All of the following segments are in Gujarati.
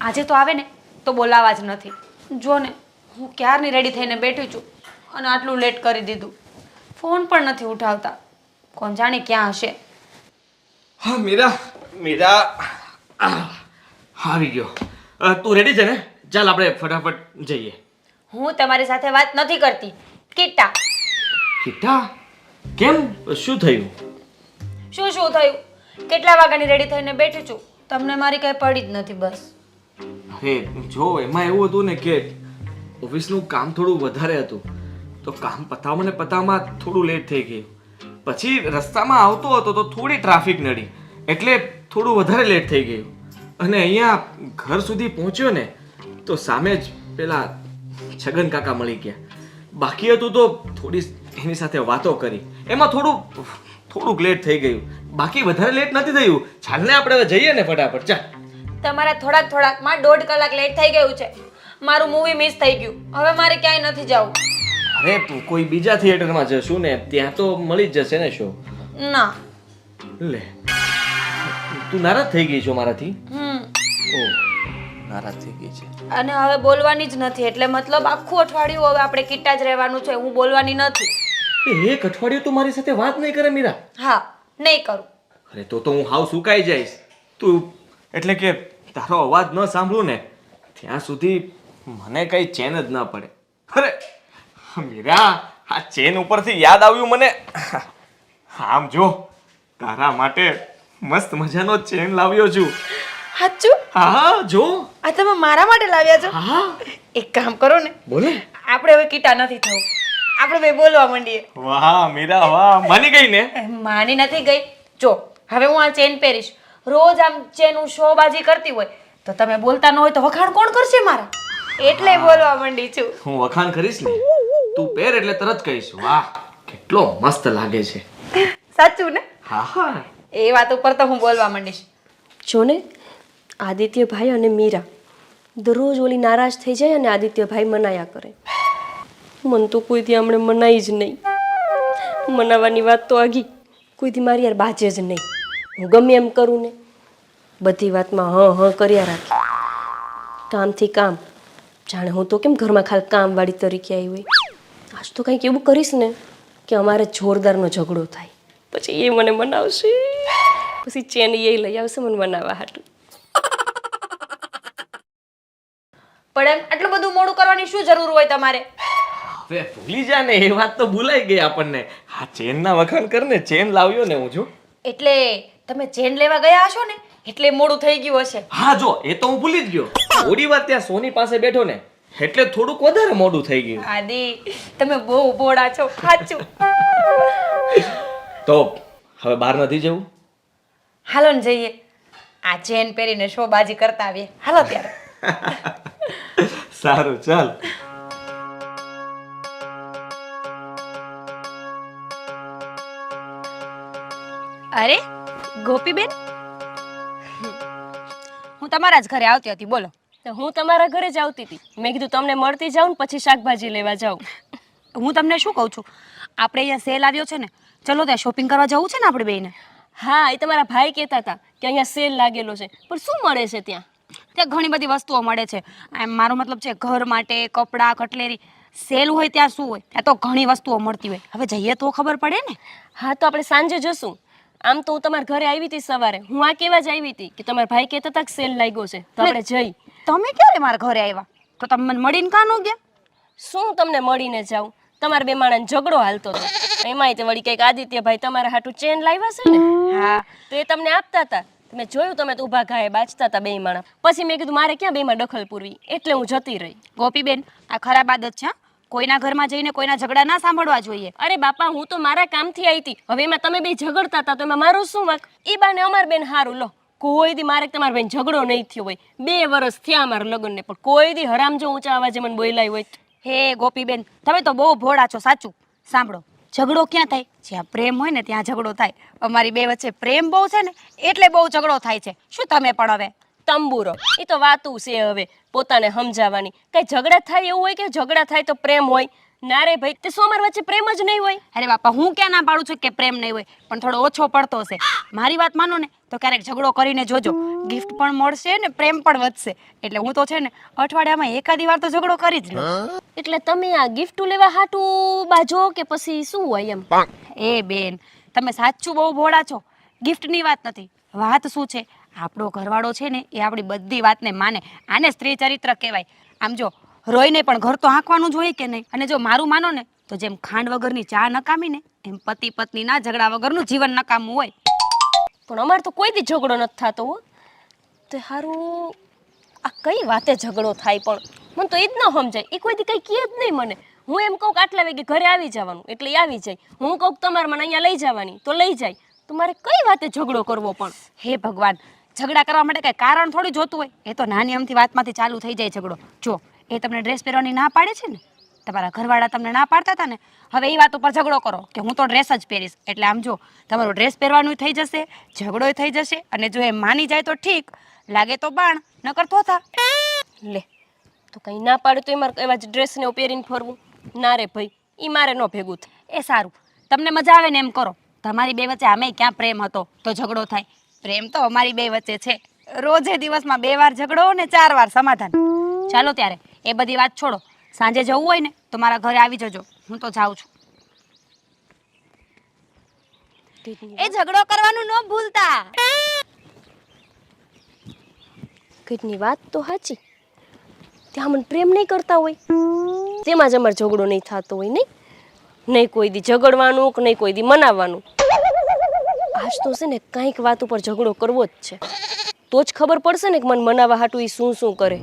આજે તો આવે ને તો બોલાવા જ નથી. જો ને હું ક્યારની રેડી થઈને બેઠી છું અને આટલું લેટ કરી દીધું. ફોન પણ નથી ઉઠાવતા. કોણ જાણે ક્યાં હશે. હા મીરા મીરા આવી ગયો. તું રેડી છે ને? ચાલ આપણે ફટાફટ જઈએ. હું તમારી સાથે વાત નથી કરતી. કિટ્ટા. કિટ્ટા? કેમ? શું થયું? શું થયું? કેટલા વાગ્યાની રેડી થઈને બેઠી છું, તમને મારી કઈ પડી જ નથી. બસ અરે જો એમાં એવું હતું ને કે ઓફિસનું કામ થોડું વધારે હતું, તો કામ પતાવવામાં થોડું લેટ થઈ ગયું. પછી રસ્તામાં આવતો હતો તો થોડી ટ્રાફિક નડી, એટલે થોડું વધારે લેટ થઈ ગયું. અને અહીંયા ઘર સુધી પહોંચ્યો ને તો સામે જ પેલા છગન કાકા મળી ગયા. બાકી હતું તો થોડી એની સાથે વાતો કરી, એમાં થોડુંક લેટ થઈ ગયું. બાકી વધારે લેટ નથી થયું. ચાલ ને આપણે હવે જઈએ ને ફટાફટ. ચાલ. તમારા થોડાકમાં 1.5 કલાક લેટ થઈ ગયું છે. મારું મૂવી મિસ થઈ ગયું. હવે મારે ક્યાંય નથી જવું. અરે કોઈ બીજા થિયેટરમાં જશું ને, ત્યાં તો મળી જ જશે ને શો. ના. લે, તું નારાજ થઈ ગઈ છો મારાથી? ઓહ, નારાજ થઈ ગઈ છે. અને હવે બોલવાની જ નથી, એટલે મતલબ આખું અઠવાડિયું હવે આપણે કિટ્ટા જ રહેવાનું છે. હું બોલવાની નથી. એક અઠવાડિયું તું મારી સાથે વાત નહીં કરે મીરા? હા, નહીં કરું. અરે તો હું હાવ સુકાઈ જઈશ. તું એટલે કે તારો અવાજ ન સાંભળું ને ત્યાં સુધી મને કઈ ચેન જ ના પડે. અરે મીરા, આ ચેન ઉપરથી યાદ આવ્યું મને. આમ જો, તારા માટે મસ્ત મજાનો ચેન લાવ્યો છું. સાચું? હા જો. આ તમે મારા માટે લાવ્યા છો? હા. એક કામ કરો ને, બોલે. આપણે હવે કિટ્ટા નથી થવું. આપણે બે બોલવા માંડીએ. વાહ મીરા વાહ, માની ગઈ ને? માની નથી ગઈ. જો હવે હું આ ચેન પહેરીશ, રોજ આમ ચેન હું શોબાજી કરતી હોય તો તમે બોલતા ન હોય તો વખાણ કોણ કરશે મારા? એટલે બોલવા માંડી છું. હું વખાણ કરીશ ને, તું પહેર એટલે તરત કહીશ વાહ કેટલો મસ્ત લાગે છે. સાચું ને? હા હા. એ વાત ઉપર તો હું બોલવા માંડીશ. જો ને, આદિત્યભાઈ અને મીરા દરરોજ ઓલી નારાજ થઈ જાય અને આદિત્યભાઈ મનાયા કરે. મન તો કોઈથી હમણે મનાઈ જ નહીં. મનાવાની વાત તો આગી, કોઈથી મારી યાર બાજે જ નહીં. હું ગમે એમ કરું ને, બધી વાતમાં હ કર્યા રાખી. કામથી કામ, જાણે હું તો કેમ ઘરમાં ખાલી કામવાળી તરીકે આવી હોય. આજ તો કંઈક એવું કરીશ ને કે અમારે જોરદારનો ઝઘડો થાય. પછી એ મને મનાવશે, પછી ચેન એ લઈ આવશે મને મનાવવા હાટું. પણ એમ આટલું બધું મોડું કરવાની શું જરૂર હોય તમારે? હવે ભૂલી જા ને, એ વાત તો ભૂલાઈ ગઈ આપણને. હા ચેનના વખાણ કર ને, ચેન લાવ્યો ને હું જો. એટલે તમે ચેન લેવા ગયા હશો ને એટલે મોડું થઈ ગયું હશે. હા જો, એ તો હું ભૂલી જ ગયો. થોડી વાર ત્યાં સોની પાસે બેઠો ને એટલે થોડુંક વધારે મોડું થઈ ગયું. આદિ, તમે બહુ ભોળા છો. સાચું. તો હવે બહાર નથી જવું? હાલો ને જઈએ. આ ચેન પહેરીને શોબાજી કરતા આવીએ. હાલો ત્યારે. સારું ચાલ. અરે ગોપીબેન, હું તમારા જ ઘરે આવતી હતી. બોલો. તો હું તમારા ઘરે જ આવતી હતી. મેં કીધું તમને મળતી જાઉં ને પછી શાકભાજી લેવા જાઉં. હું તમને શું કહું છું, આપણે અહીંયા સેલ આવ્યો છે ને, ચલો ત્યાં શોપિંગ કરવા જવું છે ને આપણે બેને. હા, એ તમારા ભાઈ કહેતા હતા કે અહીંયા સેલ લાગેલો છે, પણ શું મળે છે ત્યાં? ત્યાં ઘણી બધી વસ્તુઓ મળે છે. એમ મારો મતલબ છે ઘર માટે, કપડાં, કટલેરી. સેલ હોય ત્યાં શું હોય, ત્યાં તો ઘણી વસ્તુઓ મળતી હોય. હવે જઈએ તો ખબર પડે ને. હા, તો આપણે સાંજે જશું. આમ તો હું તમારા ઘરે આવી હતી સવારે. હું આ કેવા જ આવી હતી કે તમારા ભાઈ કહેતા હતા કે સેલ લાગ્યો છે, તો આપણે જઈ. તમે ક્યારે મારા ઘરે આવ્યા? તો તમે મને મળીને કાં ન ગયા? શું તમને મળીને જાઉં? તમારા બે માણસનો ઝઘડો હાલતો હતો. એમાંય તે વળી કંઈક આદિત્યભાઈ તમારા હાટું ચેન લાવ્યા છે ને. હા, તો એ તમને આપતા હતા. મેં જોયું તમે તો ઊભા ઘાએ બાજતા હતા બે માણસ. પછી મેં કીધું મારે ક્યાં બેમાં દખલ પૂરવી, એટલે હું જતી રહી. ગોપીબેન, આ ખરાબ આદત છે. કોઈના ઘરમાં જઈને કોઈના ઝઘડા ના સાંભળવા જોઈએ. અરે બાપા, હું તો મારા કામથી આવી હતી. હવે એમાં તમે બે ઝઘડતા હતા તો એમાં મારું શું વાંક? એ બાને અમાર બેન હારું લો. કોઈ દી મારે તમારા બેન ઝઘડો નહીં થયો હોય. 2 વર્ષ થયા અમારા લગ્નને, પણ કોઈ દી હરામ જો ઊંચા અવાજે મને બોલાય હોય. હે ગોપીબેન, તમે તો બહુ ભોળા છો. સાચું સાંભળો, ઝઘડો ક્યાં થાય? જ્યાં પ્રેમ હોય ને ત્યાં ઝઘડો થાય. અમારી બે વચ્ચે પ્રેમ બહુ છે ને એટલે બહુ ઝઘડો થાય છે. શું તમે પણ હવે તંબુરો, એ તો વાતું છે હવે પોતાને સમજાવવાની. કઈ ઝઘડા થાય એવું હોય કે ઝઘડા થાય તો પ્રેમ હોય? ના રે ભાઈ, તે શું અમારી વચ્ચે પ્રેમ જ નહીં હોય? અરે બાપા, હું ક્યાં ના પાડું છું કે પ્રેમ નહીં હોય, પણ થોડો ઓછો પડતો હશે. મારી વાત માનો ને તો ક્યારેક ઝઘડો કરીને જોજો, ગિફ્ટ પણ મળશે ને પ્રેમ પણ વધશે. એટલે હું તો છે ને અઠવાડિયામાં એકાદી વાર તો ઝઘડો કરી જ લઉં. એટલે તમે આ ગિફ્ટ લેવા હાટું બાજો કે પછી શું હોય એમ? એ બેન, તમે સાચું બહુ ભોળા છો. ગિફ્ટની વાત નથી, વાત શું છે, આપણો ઘરવાળો છે ને એ આપણી બધી વાતને માને. આને સ્ત્રી ચરિત્ર કહેવાય. આમ જો રોઈને પણ ઘર તો હાંકવાનું જ હોય કે નહીં. અને જો મારું માનો ને તો જેમ ખાંડ વગરની ચા નકામી ને એમ પતિ પત્નીના ઝઘડા વગરનું જીવન નકામું હોય. પણ અમારે તો કોઈ દી ઝઘડો નથી થતો હો. તે હારું આ કઈ વાતે ઝઘડો થાય? પણ મને તો એ જ ન સમજાય. એ કોઈ દી કઈ કહે જ નહીં મને. હું એમ કહું કે આટલા વાગે ઘરે આવી જવાનું એટલે એ આવી જાય. હું કહું તમારે મને અહીંયા લઈ જવાની તો લઈ જાય. તો મારે કઈ વાતે ઝઘડો કરવો? પણ હે ભગવાન, ઝઘડા કરવા માટે કઈ કારણ થોડી જોતું હોય. એ તો નાની અમથી વાતમાંથી ચાલુ થઈ જાય ઝઘડો. જો એ તમને ડ્રેસ પહેરવાની ના પાડે છે ને, તમારા ઘરવાળા તમને ના પાડતા હતા ને, હવે એ વાત ઉપર ઝઘડો કરો કે હું તો ડ્રેસ જ પહેરીશ. એટલે આમ જો તમારો ડ્રેસ પહેરવાનું થઈ જશે, ઝઘડોય થઈ જશે. અને જો એ માની જાય તો ઠીક, લાગે તો બાણ, નકર થોથા. લે, તો કંઈ ના પાડે તો એ મારે એવા જ ડ્રેસને પહેરીને ફરવું? ના રે ભાઈ, એ મારે ન ભેગું થાય. એ સારું, તમને મજા આવે ને એમ કરો. તમારી બે વચ્ચે આમે ક્યાં પ્રેમ હતો તો ઝઘડો થાય? પ્રેમ તો અમારી બે વચ્ચે છે. રોજે દિવસમાં 2 વાર ઝઘડો ને 4 વાર સમાધાન. ચાલો ત્યારે એ બધી વાત છોડો. સાંજે જવું હોય ને તો મારા ઘરે આવી જજો, હું તો જાઉં છું. એ ઝઘડો કરવાનું ન ભૂલતા. કેટલી વાત તો સાચી. ત્યાં મને પ્રેમ નહીં કરતા હોય, તેમાં જ અમારે ઝઘડો નહીં થતો હોય. નહીં કોઈ દી ઝઘડવાનું કે નહીં કોઈ દી મનાવવાનું. આજ તો છે ને કાંઈક વાત ઉપર ઝઘડો કરવો જ છે. તો જ ખબર પડશે ને કે મને મનાવવા હાટું એ શું શું કરે.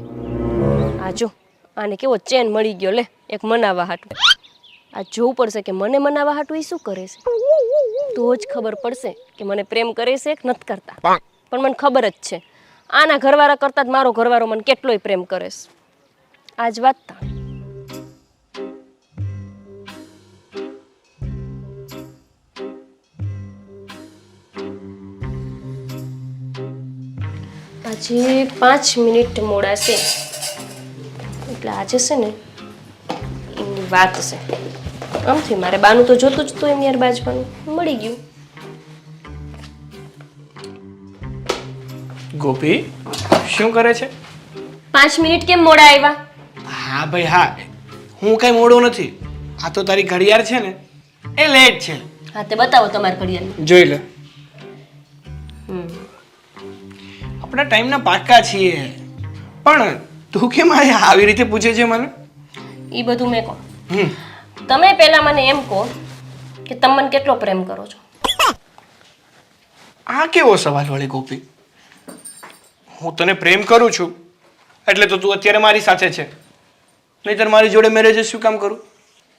આ જો આને કેવો ચેન મળી ગયો. લે, એક મનાવવા હાટું. આ જોવું પડશે કે મને મનાવવા હાટું એ શું કરે છે. તો જ ખબર પડશે કે મને પ્રેમ કરે છે કે નથી કરતા. પણ મને ખબર જ છે આના ઘરવાળા કરતાં જ મારો ઘરવાળો મને કેટલોય પ્રેમ કરે છે. આજ વાત તા આજે 5 મિનિટ મોડા છે એટલે આજે છે ને એમની વાત છે. આમથી મારે બાનું તો જોતું જ તો એમની યાર બાજવાનું મળી ગયું. ગોપી, શું કરે છે? 5 મિનિટ કેમ મોડા આવ્યા? હા ભાઈ હા, હું કઈ મોડો નથી. આ તો તારી ઘડિયાળ છે ને એ લેટ છે. હા, તે બતાવો તમારી ઘડિયાળ. જોઈ લે. આપણા ટાઈમના પાક્કા છીએ. પણ તું કેમ આવી રીતે પૂછે છે મને? એ બધું મેં કહો. તમે પહેલા મને એમ કહો કે તમે મને કેટલો પ્રેમ કરો છો? આ કેવો સવાલ વળી ગોપી? હું તને પ્રેમ કરું છું એટલે તો તું અત્યારે મારી સાથે છે, નહીંતર મારી જોડે મેરેજ શું કામ કરું?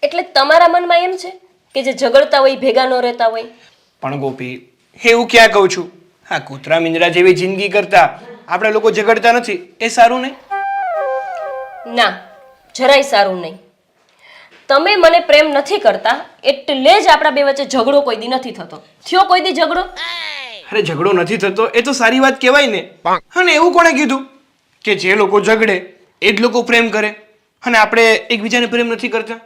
એટલે તમારા મનમાં એમ છે કે જે ઝઘડતા હોય ભેગા ન રહેતા હોય? પણ ગોપી, એવું ક્યાં કહું છું? હા, કૂતરા મીંદડા જેવી જિંદગી કરતા આપણે લોકો ઝઘડતા નથી એ સારું નહીં? ના, જરાય સારું નહીં. તમે મને પ્રેમ નથી કરતા એટલે જ આપણા બે વચ્ચે ઝઘડો કોઈ દી નથી થતો. થયો કોઈ દી ઝઘડો? અરે ઝઘડો નથી થતો એ તો સારી વાત કહેવાય ને. અને એવું કોણે કીધું કે જે લોકો ઝઘડે એ જ લોકો પ્રેમ કરે અને આપણે એકબીજાને પ્રેમ નથી કરતા?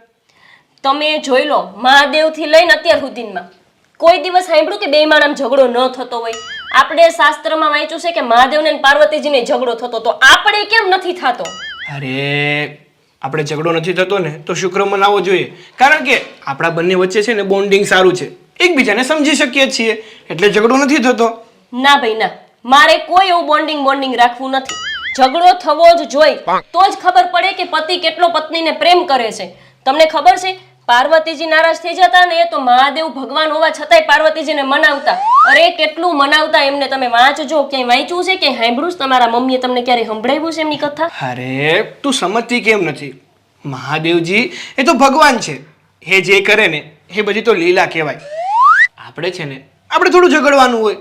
તમે જોઈ લો, મહાદેવથી લઈને અત્યાર સુધીમાં કોઈ દિવસ સાંભળ્યું કે બે માણસ ઝઘડો ન થતો હોય? આપણે શાસ્ત્રમાં વાંચ્યું છે કે મહાદેવને અને પાર્વતીજીને ઝઘડો થતો, તો આપણે કેમ નથી થતો? અરે આપણે ઝઘડો નથી થતો ને તો શુક્ર મનાવવો જોઈએ, કારણ કે આપણા બંને વચ્ચે છે ને બોન્ડિંગ સારું છે, એકબીજાને સમજી શકીએ છીએ એટલે ઝઘડો નથી થતો. ના ભાઈ ના, મારે કોઈ એવું બોન્ડિંગ રાખવું નથી. ઝઘડો થવો જ જોઈએ તો જ ખબર પડે કે પતિ કેટલો પત્નીને પ્રેમ કરે છે. તમને ખબર છે પાર્વતીજી નારાજ થઈ જતા ને તો મહાદેવ ભગવાન હોવા છતાંય પાર્વતીજીને મનાવતા. અરે કેટલું મનાવતા એમને. તમે વાંચજો, ક્યાંય વાંચ્યું છે કે સાંભળ્યું છે? તમારા મમ્મીએ તમને ક્યારે સંભળાવ્યું છે એમની કથા? અરે તું સમજતી કેમ નથી? મહાદેવજી એ તો ભગવાન છે, એ જે કરે ને એ બધી તો લીલા કહેવાય. આપણે છે ને આપણે થોડું ઝઘડવાનું હોય.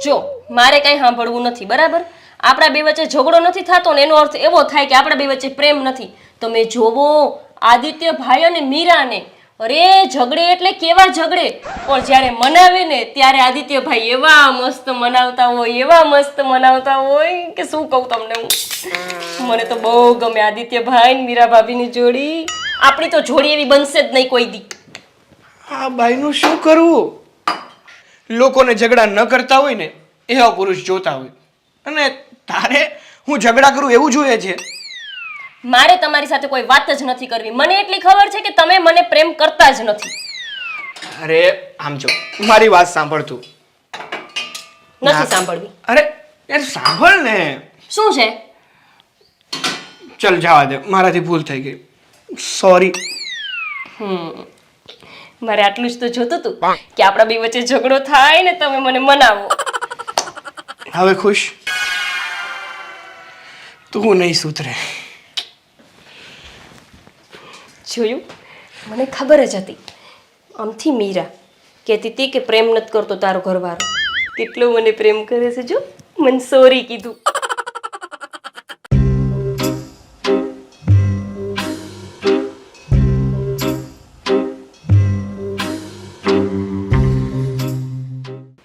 જો મારે કઈ સાંભળવું નથી, બરાબર? આપણા બે વચ્ચે ઝઘડો નથી થતો ને એનો અર્થ એવો થાય કે આપણા બે વચ્ચે પ્રેમ નથી. તમે જોવો આદિત્ય ભાઈ અને મીરાને, અરે ઝઘડે એટલે કેવા ઝઘડે, પણ જ્યારે મનાવે ને ત્યારે આદિત્ય ભાઈ એવા મસ્ત મનાવતા હોય, એવા મસ્ત મનાવતા હોય કે શું કહું તમને હું. મને તો બહુ ગમે આદિત્ય ભાઈ મીરા ભાભીની જોડી. આપણી તો જોડી એવી બનશે જ નહીં કોઈ દી. આ બાઈનું શું કરવું? લોકોને ઝઘડા ન કરતા હોય ને એવા પુરુષ જોતા હોય, અને તારે હું ઝઘડા કરું એવું જોઈએ છે? મારે તમારી સાથે કોઈ વાત જ નથી કરવી. મને એટલી ખબર છે કે તમે મને પ્રેમ કરતા જ નથી. અરે આમ જો, મારી વાત સાંભળ તું. નથી સાંભળવી. અરે યાર સાંભળ ને. શું છે? ચલ જવા દે, મારાથી ભૂલ થઈ ગઈ, સોરી. મારે આટલું જ તો જોતું હતું કે આપણા બે વચ્ચે ઝઘડો થાય ને તમે મને મનાવો. હવે ખુશ? તું નહીં સુધરે. જોયું, મને ખબર જ હતી. આમથી મીરા કહેતી હતી કે પ્રેમ નથી કરતો તારો ઘરવાળો. કેટલો મને પ્રેમ કરે છે જો, મને સોરી કીધું.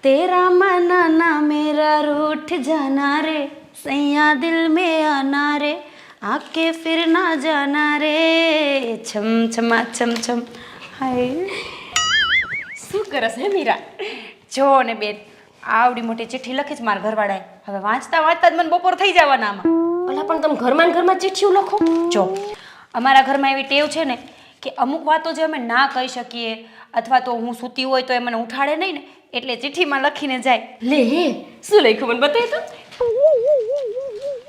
तेरा मनाना मेरा रूठ जाना रे सैया दिल में आना रे आके फिर ना जाना रे छम छमा छम छम હાય શું કરસ હે મીરા? જો ને બેન, આવડી મોટી ચિઠ્ઠી લખી છે મારા ઘરવાળાએ. હવે વાંચતા વાંચતા જ મને બપોર થઈ જવાના આમાં. ભલા પણ તમે ઘરમાં ને ઘરમાં ચિઠ્ઠીઓ લખો? જો અમારા ઘરમાં એવી ટેવ છે ને કે અમુક વાતો જે અમે ના કહી શકીએ અથવા તો હું સૂતી હોય તો એ મને ઉઠાડે નહીં ને, એટલે ચિઠ્ઠીમાં લખીને જાય. લે હે, શું લખ્યું મને બતાય તો?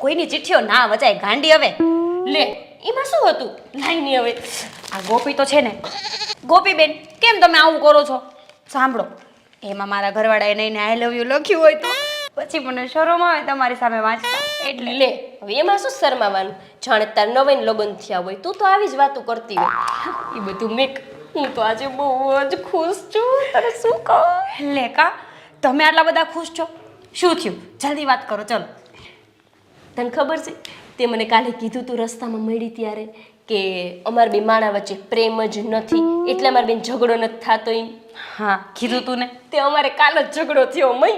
કોઈની ચિઠ્ઠીઓ ના વચાય ગાંડી. હવે લે, એમાં શું હતું? લાઈની હવે. આ ગોપી તો છે ને, ગોપીબેન કેમ તમે આવું કરો છો? સાંભળો, એમાં મારા ઘરવાળાએ નહીં ને આઈ લવ યુ લખ્યું હોય તો પછી મને શરમ આવે તમારી સામે વાંચતા. એટલે લે, હવે એમાં શું શરમાવાનું? જાણે તાર નવાઈને લગ્ન થયા હોય, તું તો આવી જ વાતો કરતી હોય. એ બધું મેક. હું તો આજે બહુ જ ખુશ છું. તને શું કહું? લે કા, તમે આટલા બધા ખુશ છો? શું થયું? જલ્દી વાત કરો ચલો. તને ખબર છે તે મને કાલે કીધું તું રસ્તામાં મળી ત્યારે કે અમાર બે માણા વચ્ચે પ્રેમ જ નથી, એટલે અમાર બેન ઝઘડો નથી થતો એમ. હા કીધું તું ને. તે અમારે કાલ જ ઝઘડો થયો. મય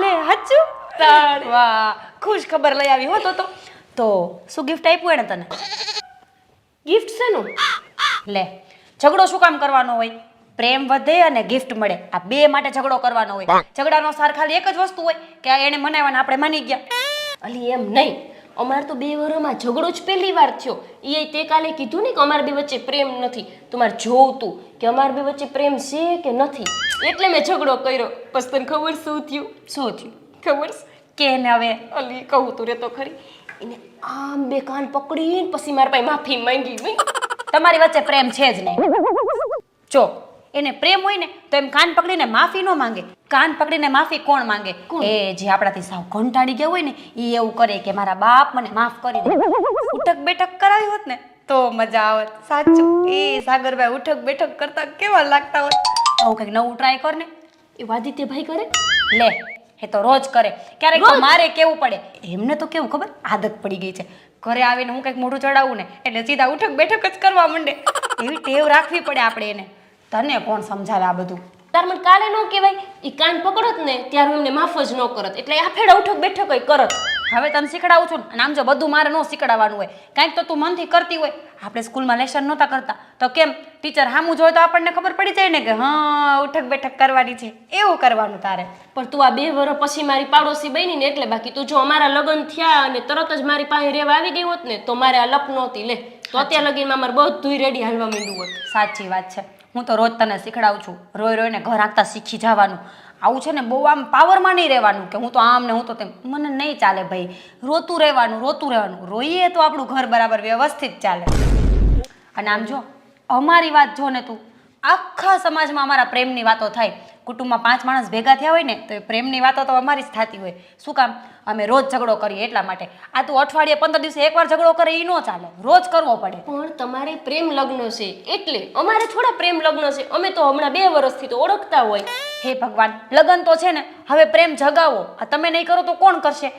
લે હાચું? વાહ, ખુશ ખબર લઈ આવી હો તો શું ગિફ્ટ આપ્યું એને તને? ગિફ્ટ શેનું? લે, ઝઘડો શું કામ કરવાનો હોય? પ્રેમ વધે અને ગિફ્ટ મળે, આ બે માટે ઝઘડો કરવાનો હોય. ઝઘડાનો સાર ખાલી એક જ વસ્તુ હોય કે એને મનાવવાને આપણે માની ગયા. અલી એમ નહીં, અમાર તો 2 વર્ષમાં ઝઘડો જ પહેલી વાર થયો. એ તે કાલે કીધું ને કે અમાર બે વચ્ચે પ્રેમ નથી. તું મારે જોવું તું કે અમાર બે વચ્ચે પ્રેમ છે કે નથી, એટલે મેં ઝઘડો કર્યો. બસ તને ખબર શું થયું? શું થયું ખબર કે ને? હવે અલી કહું તું રે તો ખરી. એને આમ બે કાન પકડીને પછી મારા પાસે માફી માંગી. તમારી વચ્ચે પ્રેમ છે જ નહીં. જો એને પ્રેમ હોય ને તો એમ કાન પકડીને માફી ન માંગે. કાન પકડીને માફી કોણ માંગે? એ જે આપણાથી સાવ કંટાળી ગયા હોય ને એ એવું કરે કે મારા બાપ મને માફ કરી દે. ઉઠક બેઠક કરાવી હોત ને તો મજા આવત. સાચું, એ સાગરભાઈ ઉઠક બેઠક કરતા કેવા લાગતા હોત. આવું કંઈક નવું ટ્રાય કર ને. એ આદિત્યભાઈ કરે? લે, એ તો રોજ કરે. ક્યારેક તો મારે કેવું પડે. એમને તો કેવું ખબર, આદત પડી ગઈ છે. ઘરે આવીને હું કંઈક મોઢું ચડાવું ને એટલે સીધા ઉઠક બેઠક જ કરવા માંડે. એવી ટેવ રાખવી પડે આપણે એને. તને કોણ સમજાવે આ બધું? તાર મને કાલે ન કહેવાય? એ કાન પકડત ને ત્યારે હું એમને માફ જ ન કરત, એટલે આ ફેડા ઉઠક બેઠક કરત. હવે તને શીખડાવું છું ને, આમ જો બધું મારે ન શીખડાવવાનું હોય. કાંઈક તો તું મનથી કરતી હોય. આપણે સ્કૂલમાં લેસન નહોતા કરતા તો કેમ ટીચર સામું જોઈ તો આપણને ખબર પડી જાય ને કે હા ઉઠક બેઠક કરવાની છે. એવું કરવાનું તારે. પણ તું આ 2 વર્ષ પછી મારી પાડોશી બની ને એટલે. બાકી તું જો અમારા લગ્ન થયા અને તરત જ મારી પાસે રહેવા આવી ગઈ હોત ને તો મારે આ લપ નહોતી. લે, તો અત્યાર લગીનમાં મારે બધું રેડી હાલવા માંડ્યું હોત. સાચી વાત છે. હું તો રોજ તને શીખડાવું છું, રોઈ રોઈને ઘર આખતા શીખી જવાનું. આવું છે ને બહુ આમ પાવરમાં નહીં રહેવાનું કે હું તો આમ ને હું તો તેમ. મને નહીં ચાલે ભાઈ. રોતું રહેવાનું. રોઈએ તો આપણું ઘર બરાબર વ્યવસ્થિત ચાલે. અને આમ જો અમારી વાત જો ને તું, આખા સમાજમાં અમારા પ્રેમની વાતો થાય. કુટુંબમાં 5 માણસ ભેગા થયા હોય ને તો એ પ્રેમની વાતો તો અમારી જ થતી હોય. શું કામ? અમે રોજ ઝઘડો કરીએ એટલા માટે. આ તું અઠવાડિયે 15 દિવસે એકવાર ઝઘડો કરે એ ન ચાલે, રોજ કરવો પડે. પણ તમારે પ્રેમ લગ્ન છે એટલે, અમારે થોડા પ્રેમ લગ્ન છે. અમે તો હમણાં 2 વર્ષથી તો ઓળખતા હોય. હે ભગવાન, લગન તો છે ને હવે પ્રેમ જગાવો. આ તમે નહીં કરો તો કોણ કરશે?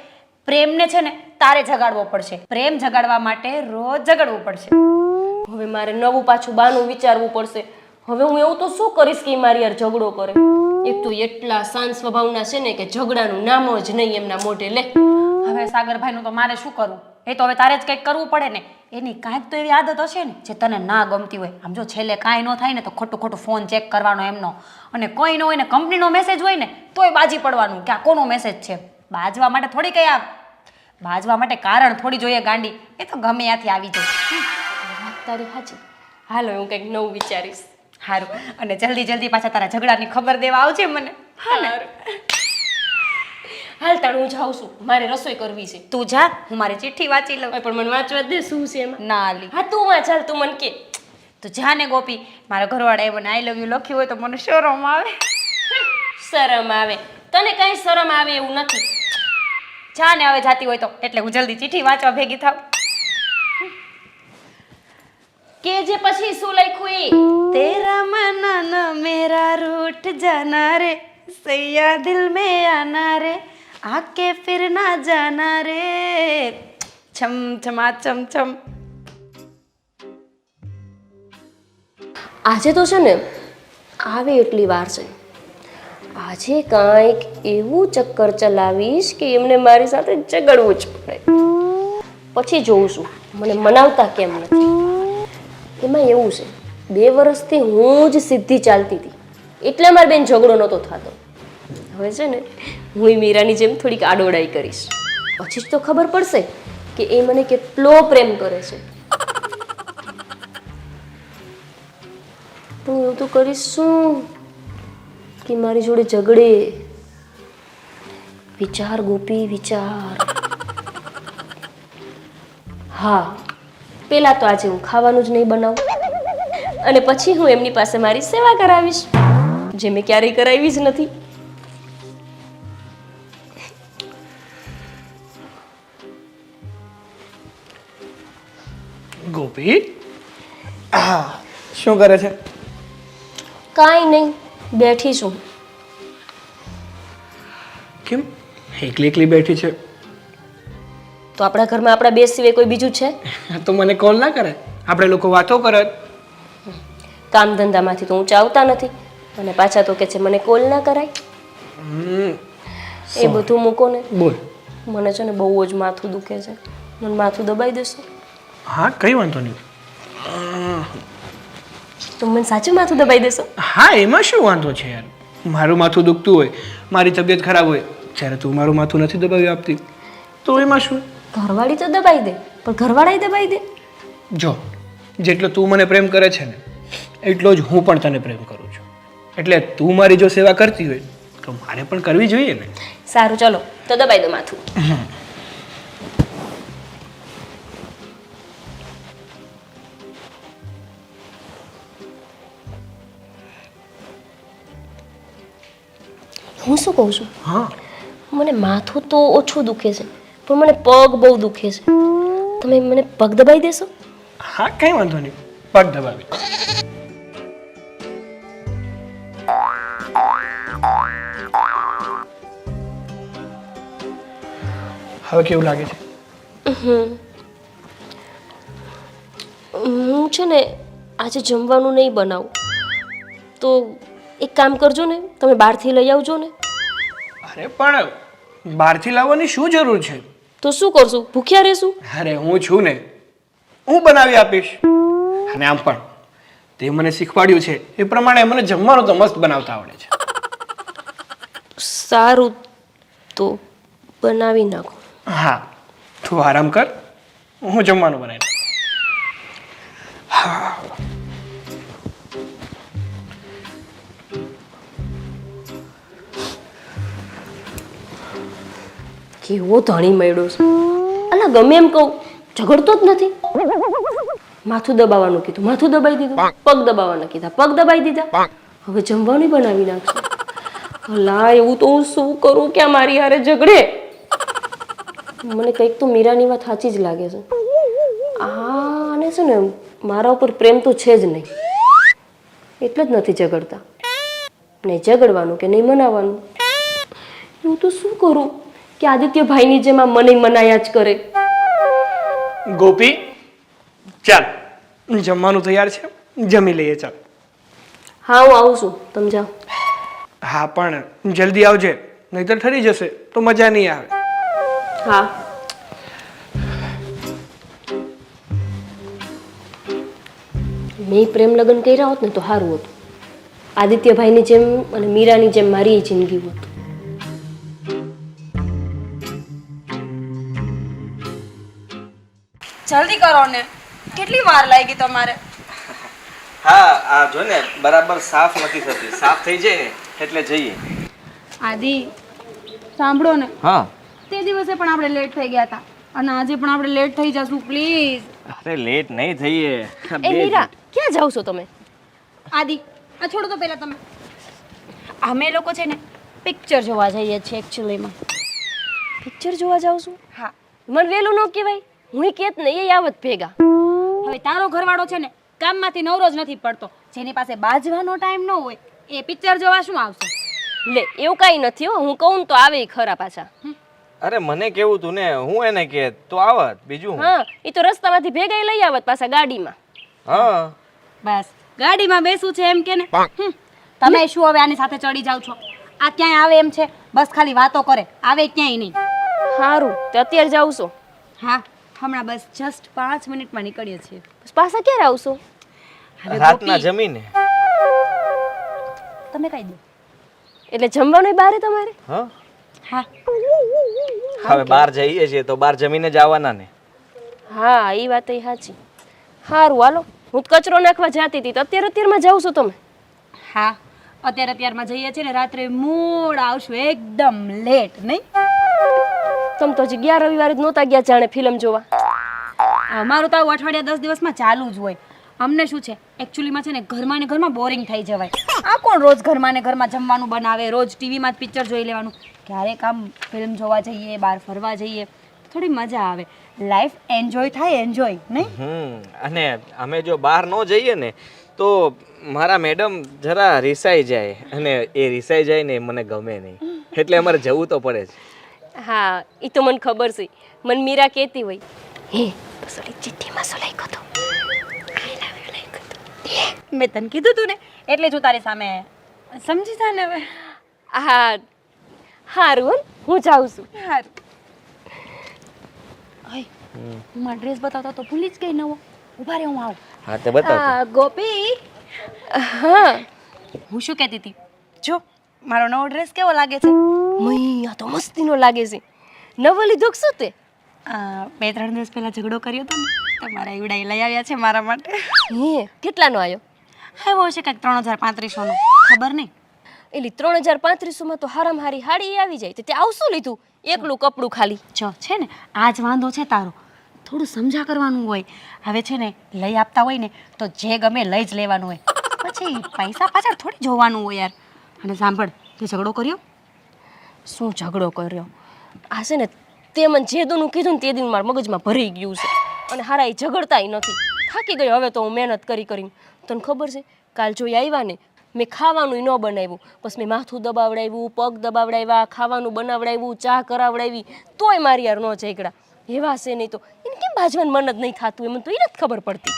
પ્રેમને છે ને તારે જગાડવો પડશે. પ્રેમ જગાડવા માટે રોજ ઝઘડવું પડશે. હવે મારે નવું પાછું બાનું વિચારવું પડશે. હવે હું એવું તો શું કરીશ કે મારી યાર ઝઘડો કરે? એક તો એટલા શાંત સ્વભાવના છે ને કે ઝઘડાનું નામ જ નહીં એમના મોઢે. લે, હવે સાગરભાઈનું તો મારે શું કરવું? એ તો હવે તારે જ કંઈક કરવું પડે ને. એની કાંઈક તો એવી આદત હશે ને જે તને ના ગમતી હોય. આમ જો છેલ્લે કાંઈ ન થાય ને તો ખોટું ખોટું ફોન ચેક કરવાનો એમનો, અને કોઈ ન હોય ને કંપનીનો મેસેજ હોય ને તોય બાજી પડવાનું કે આ કોનો મેસેજ છે. બાજવા માટે થોડી કંઈ બાજવા માટે કારણ થોડી જોઈએ ગાંડી, એ તો ગમે ત્યાંથી આવી જાય. વાત તારી સાચી. હાલો હું કંઈક નવું વિચારીશ. સારું, અને જલ્દી જલ્દી પાછા તારા ઝઘડાની ખબર દેવા આવજે મને. હાલ તાણ હું જાઉં છું, મારે રસોઈ કરવી છે. તું જા, હું મારી ચિઠ્ઠી વાંચી લઉં. ઓય પણ મને વાંચવા જ દે શું છે એમાં. ના આલી, હા તું વાંચ, હાલ તું મને કે. તું જા ને ગોપી. મારા ઘરવાળાએ મને આઈ લવ યુ લખ્યું હોય તો મને શરમ આવે. શરમ આવે? તને કઈ શરમ આવે એવું નથી. જા ને હવે જાતી હોય તો, એટલે હું જલ્દી ચિઠ્ઠી વાંચવા ભેગી થાવ. કે જે પછી શું લખ્યું એ. तेरा मनाना मेरा रूठ जाना रे, सैया दिल में आना रे, आके फिर ना जाना रे, छम छमा छम छम. આજે તો છે ને આવે એટલી વાર છે. આજે કાંઈક એવું ચક્કર ચલાવીશ કે એમને મારી સાથે ઝઘડવું જ પડે. પછી જોઉં છું મને મનાવતા કેમ નથી. એમાં એવું છે 2 વર્ષથી હું જ સીધી ચાલતી હતી એટલે મારી બેન ઝઘડો નહોતો થતો. હવે છે ને હું મીરાની જેમ થોડીક આડોડાઈ કરીશ. પછી જ તો ખબર પડશે કે એ મને કેટલો પ્રેમ કરે છે. તો હું તો કરીશ શું કે મારી જોડે ઝઘડે. વિચાર ગોપી વિચાર. હા, પેલા તો આજે હું ખાવાનું જ નહીં બનાવું, અને પછી હું એમની પાસે મારી સેવા કરાવીશ જે મેં ક્યારેય કરાવી જ નથી. ગોપી શું કરે છે? કાંઈ નહીં, બેઠી છું. કેમ એકલી એકલી બેઠી છે? તો આપણા ઘરમાં આપણા બે સિવાય કોઈ બીજું છે? તો મને કોલ ના કરે, આપણે લોકો વાતો કરત. કામ ધંધામાંથી તો ઊંચા આવતા નથી અને પાછા તો કે છે મને કોલ ના કરાય. એ બધું મૂકો ને. બોલ. મને છે ને બહુ જ માથું દુખે છે. મને માથું દબાઈ દેશો? હા કઈ વાંધો નહીં. તો મને સાચું માથું દબાઈ દેશો? હા એમાં શું વાંધો છે યાર. મારું માથું દુખતું હોય, મારી તબિયત ખરાબ હોય, જ્યારે તું મારું માથું નથી દબાવી આપતી તો એમાં શું? ઘરવાળી તો દબાઈ દે, પણ ઘરવાળાએ દબાઈ દે. જો જેટલો તું મને પ્રેમ કરે છે ને એટલો જ હું પણ તને પ્રેમ કરું છું. એટલે તું મારી જો સેવા કરતી હોય તો મારે પણ કરવી જોઈએ ને. સારું ચલો તો દબાઈ દો માથું. હું શું કહું છું, હા મને માથું તો ઓછું દુખે છે પણ મને પગ બહુ દુખે છે. તમે મને પગ દબાઈ દેશો? હા કઈ વાંધો નહીં, પગ દબાવી. હવે કેવું લાગે છે? હું છે ને આજે જમવાનું નહીં બનાવું, તો એક કામ કરજો ને, તમે બહારથી લઈ આવજો ને. અરે પણ બહારથી લાવવાની શું જરૂર છે? તો શું કરશું, ભૂખ્યા રહેશું? અરે હું છું ને, હું બનાવી આપીશ. અને આમ પણ તે મને શીખવાડ્યું છે એ પ્રમાણે મને જમવાનું તો મસ્ત બનાવતા આવડે છે. સારું તો બનાવી નાખો. હા તું આરામ કર, હું જમવાનું બનાવી દઉં. કેવો ધણી મળ્યો છે. અલા ગમે એમ કહું ઝઘડતો જ નથી. માથું દબાવવાનું કીધું, માથું દબાઈ દીધું. પગ દબાવવાના કીધા, પગ દબાઈ દીધા. હવે જમવાનું બનાવી નાખશે. અલા એવું તો હું શું કરું કે આ મારી હારે ઝઘડે. મને કંઈક તો મીરાની વાત સાચી જ લાગે છે. આને છે ને મારા ઉપર પ્રેમ તો છે જ નહીં, એટલે જ નથી ઝઘડતા. નહીં ઝઘડવાનું કે નહીં મનાવવાનું. હું તો શું કરું કે આદિત્યભાઈની જેમ આ મને મનાયા જ કરે. ગોપી ચાલ જમવાનું તૈયાર છે, જમી લઈએ ચાલ. હા હું આવું છું, તમે જાઓ. હા પણ જલ્દી આવજે, નહીતર ઠરી જશે તો મજા નહીં આવે. હા મેં પ્રેમ લગ્ન કર્યા હોત ને તો સારું હતું. આદિત્યભાઈની જેમ અને મીરાની જેમ મારી જિંદગી હોત. જલ્દી કરો ને, કેટલી વાર લાગી તમારે? હા આ જો ને બરાબર સાફ નથી થતી, સાફ થઈ જાય ને એટલે જઈએ. આદિ સાંભળો ને, હા તે દિવસે પણ આપણે લેટ થઈ ગયા હતા અને આજે પણ આપણે લેટ થઈ જશું પ્લીઝ. અરે લેટ નહીં થઈએ. એ મીરા, ક્યાં જાવ છો તમે? આદિ આ છોડો તો પહેલા તમે. અમે લોકો છે ને પિક્ચર જોવા જઈએ છીએ એકચ્યુઅલીમાં. પિક્ચર જોવા જાવ છું? હા. મને વહેલું ન કહેવાય, હું કેત ને એ આવત ભેગા. હવે તારો ઘરવાળો છે ને કામમાંથી નવરો જ નથી પડતો, જેની પાસે બાજવાનો ટાઈમ ન હોય એ પિક્ચર જોવા શું આવશે? લે એવું કાંઈ નથી હો, હું કહું ને તો આવે ઈ ખરા પાછા. અરે મને કેવું તું ને, હું એને કે તો આવત, બીજું હું. હા, એ તો રસ્તામાંથી ભેગા લઈ આવત પાછા ગાડીમાં. હા બસ ગાડીમાં બેસું છે એમ કે ને. તમે શું હવે આની સાથે ચડી જાવ છો? આ ક્યાંય આવે એમ છે? બસ ખાલી વાતો કરે, આવે ક્યાંય નહીં. સારું, તો અત્યારે જાવ છો? હા હમણાં બસ જસ્ટ 5 મિનિટમાં નીકળીએ છીએ. બસ પાછા ક્યારે આવશો? હવે રાતના ગોપી, જમીને. તમે કહી દો. એટલે જમવાનું બારે તમારે? હા હા હવે બહાર જઈએ છીએ તો બહાર જમીને જ આવવાના ને. હા એ વાત એ સાચી. સારું હાલો, હું તો કચરો નાખવા જતી હતી તો અત્યારમાં જાઉં છું તમે? હા અત્યારમાં જઈએ છીએ ને, રાત્રે મૂળ આવશું એકદમ લેટ નહીં. તમે તો હજી ગયા રવિવારે જ નહોતા ગયા જાણે ફિલ્મ જોવા. અમારું તો આવું અઠવાડિયા 10 દિવસમાં ચાલુ જ હોય. અમને શું છે એકચ્યુઅલીમાં છે ને ઘરમાં ને ઘરમાં બોરિંગ થઈ જવાય. આ કોણ રોજ ઘરમાં ને ઘરમાં જમવાનું બનાવે, રોજ ટીવીમાં જ પિક્ચર જોઈ લેવાનું. ક્યારેક આમ ફિલ્મ જોવા જઈએ, બહાર ફરવા જઈએ, થોડી મજા આવે. લાઈફ એન્જોય થાય, એન્જોય નહીં. અને અમે જો બહાર ન જઈએ ને તો મારા મેડમ જરા રિસાઈ જાય, અને એ રિસાઈ જાય ને એ મને ગમે નહીં, એટલે અમારે જવું તો પડે જ. હા એ તો મને ખબર છે. મને મીરા કહેતી હોય, હે બસ ઓલી ચિઠ્ઠીમાં શું લખ્યું હતું? મેં તને કીધું તું ને એટલે હું તારી સામે સમજી જા ને હવે. હા સારું, હું જાઉં છું. સારું. હું મારો ડ્રેસ બતાવતો તો ભૂલી જ ગઈ નવો. ઉભા રે હું આવું. હા તે બતાવ. હા ગોપી, હા હું શું કહેતી હતી, જો મારો નવો ડ્રેસ કેવો લાગે છે? મૈયા તો મસ્તીનો લાગે છે. નવો લીધો કે શું તે? 2-3 દિવસ પહેલા ઝઘડો કર્યો હતો ને, તમારા એવડાઈ લઈ આવ્યા છે મારા માટે. હે કેટલાનો આવ્યો? એવો છે કંઈક 3000-3500 નો, ખબર નહીં. એલી 3500-માં તો હારામ હારી હાડી આવી જાય. તે આવું શું લીધું? એકલું કપડું ખાલી. જો છે ને આ જ વાંધો છે તારો, થોડું સમજા કરવાનું હોય. હવે છે ને લઈ આપતા હોય ને તો જે ગમે લઈ જ લેવાનું હોય, પછી પૈસા પાછળ થોડી જોવાનું હોય યાર. અને સાંભળ, તે ઝઘડો કર્યો? શું ઝઘડો કર્યો? આ છે ને તે મને જે દુનું કીધું ને તે દિન મારા મગજમાં ભરી ગયું છે. અને હારા એ ઝઘડતાય નથી. થાકી ગયો હવે તો હું મહેનત કરીને. તને ખબર છે કાલ જોઈ આવ્યા ને, મેં ખાવાનું ન બનાવ્યું. બસ મેં માથું દબાવડાવ્યું, પગ દબાવડાવ્યા, ખાવાનું બનાવડાવ્યું, ચા કરાવડાવી, તોય મારી યાર ન ઝઘડા. એવા છે નહીં તો એને કેમ બાજવાનું મન જ નહીં થતું? એ મને તો એ નથી ખબર પડતી.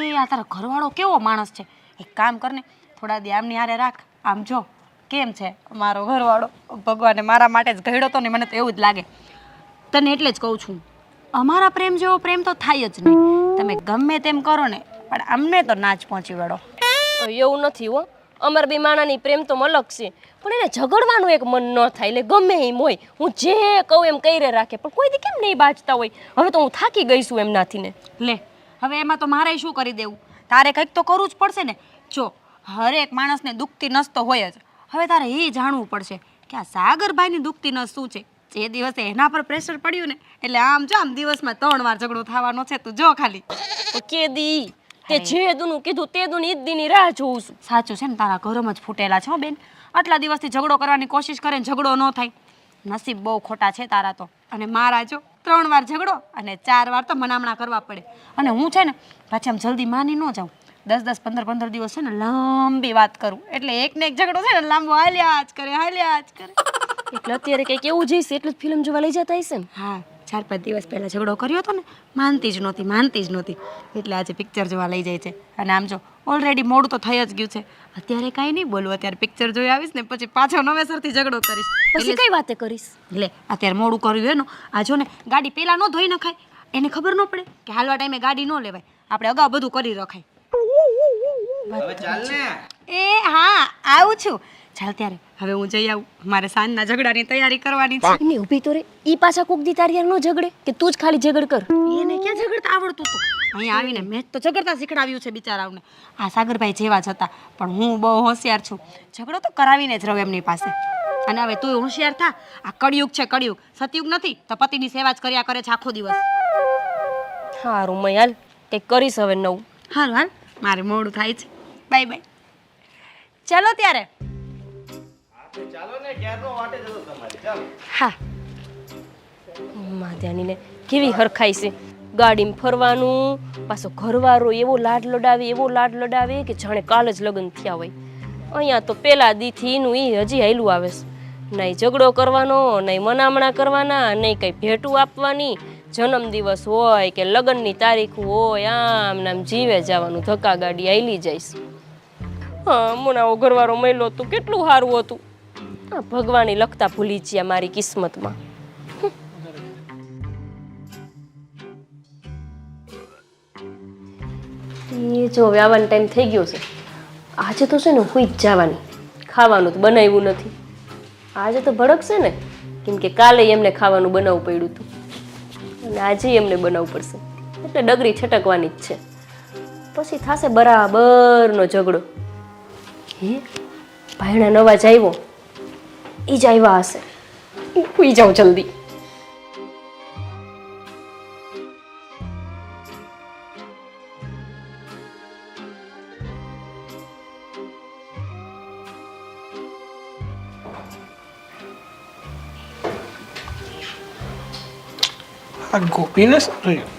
એને આ તારો ઘરવાળો કેવો માણસ છે? એક કામ કરને, થોડા દી આમની હારે રાખ. આમ જો કેમ છે મારો ઘરવાળો, ભગવાને મારા માટે જ ઘડ્યો તો ને, મને તો એવું જ લાગે. તને એટલે જ કહું છું, અમારા પ્રેમ જેવો પ્રેમ તો થાય જ નહીં. તમે ગમે તેમ કરો ને પણ અમને તો ના જ પહોંચી વળો. એવું નથી હો, અમારા બે માણાની પ્રેમ તો અલગ છે. પણ એને ઝઘડવાનું એક મન ન થાય. એટલે ગમે એમ હોય, હું જે કહું એમ કઈ રાખે, પણ કોઈ દી કેમ નહીં બાજતા હોય. હવે તો હું થાકી ગઈ છું એમનાથી ને. લે હવે એમાં તો મારે શું કરી દેવું? તારે કંઈક તો કરવું જ પડશે ને. જો હરેક માણસને દુખતી નસ તો હોય જ. હવે તારે એ જાણવું પડશે કે આ સાગરભાઈની દુખતી નસ શું છે. જે દિવસે એના પર પ્રેશર પડ્યું ને એટલે આમ જો આમ દિવસમાં 3 વાર ઝઘડો થવાનો છે. તું જો ખાલી. કે દી તે જે દુનું કીધું તે દુની ઈદ દીની રાહ જોઉં છું. સાચું છે ને, તારા ઘરમાં જ ફૂટેલા છે હો બેન. આટલા દિવસથી ઝઘડો કરવાની કોશિશ કરે ને ઝઘડો ન થાય. નસીબ બહુ ખોટા છે તારા તો. અને મારા જો 3 વાર ઝઘડો અને 4 વાર તો મનામણા કરવા પડે. અને હું છે ને પાછી આમ જલ્દી માની ન જાઉં. 10-10, 15-15 દિવસ છે ને લાંબી વાત કરું એટલે એક ને એક ઝઘડો છે ને લાંબો હાલ્યા જ કરે. એટલે અત્યારે કંઈક એવું જઈશ એટલે જ ફિલ્મ જોવા લઈ જતા હશે ને? હા 4-5 દિવસ પહેલા ઝઘડો કર્યો હતો ને, માનતી જ નહોતી. એટલે આજે પિક્ચર જોવા લઈ જાય છે. અને આમ જો ઓલરેડી મોડું તો થઈ જ ગયું છે. અત્યારે કાંઈ નહીં બોલું, અત્યારે પિક્ચર જોઈ આવીશ ને પછી પાછો નવેસરથી ઝઘડો કરીશ. પછી કઈ વાતે કરીશ? લે અત્યારે મોડું કર્યું એનો. આ જો ને ગાડી પેલા ન ધોઈ નખાય, એને ખબર ન પડે કે હાલવા ટાઈમે ગાડી ન લેવાય. આપણે અગાઉ બધું કરી રખાય. હવે ચાલ ને. એ હા આવું છું. ચાલ ત્યારે હવે હું જઈ આવું. મારે સાંજના ઝઘડાની તૈયારી કરવાની છે. એમની ઊભી તો રે ઈ પાછા કોક દી તારી હારે નો ઝઘડે કે તું જ ખાલી ઝઘડ કર. એને ક્યાં ઝઘડતા આવડતું હતું? અહીંયા આવીને મેં જ તો ઝઘડતા શીખડાવ્યું છે બિચારાઓને. આ સાગરભાઈ જેવા જ હતા પણ હું બહુ હોશિયાર છું. ઝઘડો તો કરાવીને જ રહું એમની પાસે. અને હવે તું હોશિયાર થા. આ કળિયુગ છે કળિયુગ, સતયુગ નથી. તો પતિની સેવા જ કર્યા કરે છે આખો દિવસ. હારું મય હાલ કંઈક કરીશ હવે નવું. હાલ હાલ મારે મોડું થાય છે. Bye bye. ચાલો ત્યારે. ચાલો ને, ક્યારનો વાટે જતો તમારી. ચાલો. હા માધ્યાનીને કેવી હરખાઈ છે. ગાડીમાં ફરવાનું, પાછો ઘરવાળો એવો લાડ લડાવે કે જાણે કાલ જ લગ્ન થયા હોય. અહીંયા તો પેલા દીથી એનું એ હજી હાયલું આવે છે. નહીં ઝઘડો કરવાનો, નહીં મનામણા કરવાના, નહીં કંઈ ભેટું આપવાની. જન્મદિવસ હોય કે લગ્નની તારીખ હોય આમ નામ જીવે જવાનું, ધક્કા ગાડી હાલી જઈશ. હા મુનાવો ઘરવાળો મહિલો હતું કેટલું સારું હતું. આ ભગવાને લખતા ભૂલી ગયા મારી કિસ્મતમાં. એ જો હવે આવવાનો ટાઈમ થઈ ગયો છે. આજે તો છે ને હુઈ જ જવાની. ખાવાનું તો બનાવ્યું નથી. આજે તો ભડકશે ને કેમ કે કાલે એમને ખાવાનું બનાવવું પડ્યું હતું અને આજે એમને બનાવવું પડશે. એટલે ડગરી છટકવાની જ છે. પછી થશે બરાબરનો ઝઘડો. હે ભાઈના નવા જ આવ્યો, એ જ આવ્યા હશે. હુઈ જાઓ જલ્દી. આ ગોપીને શું થયું?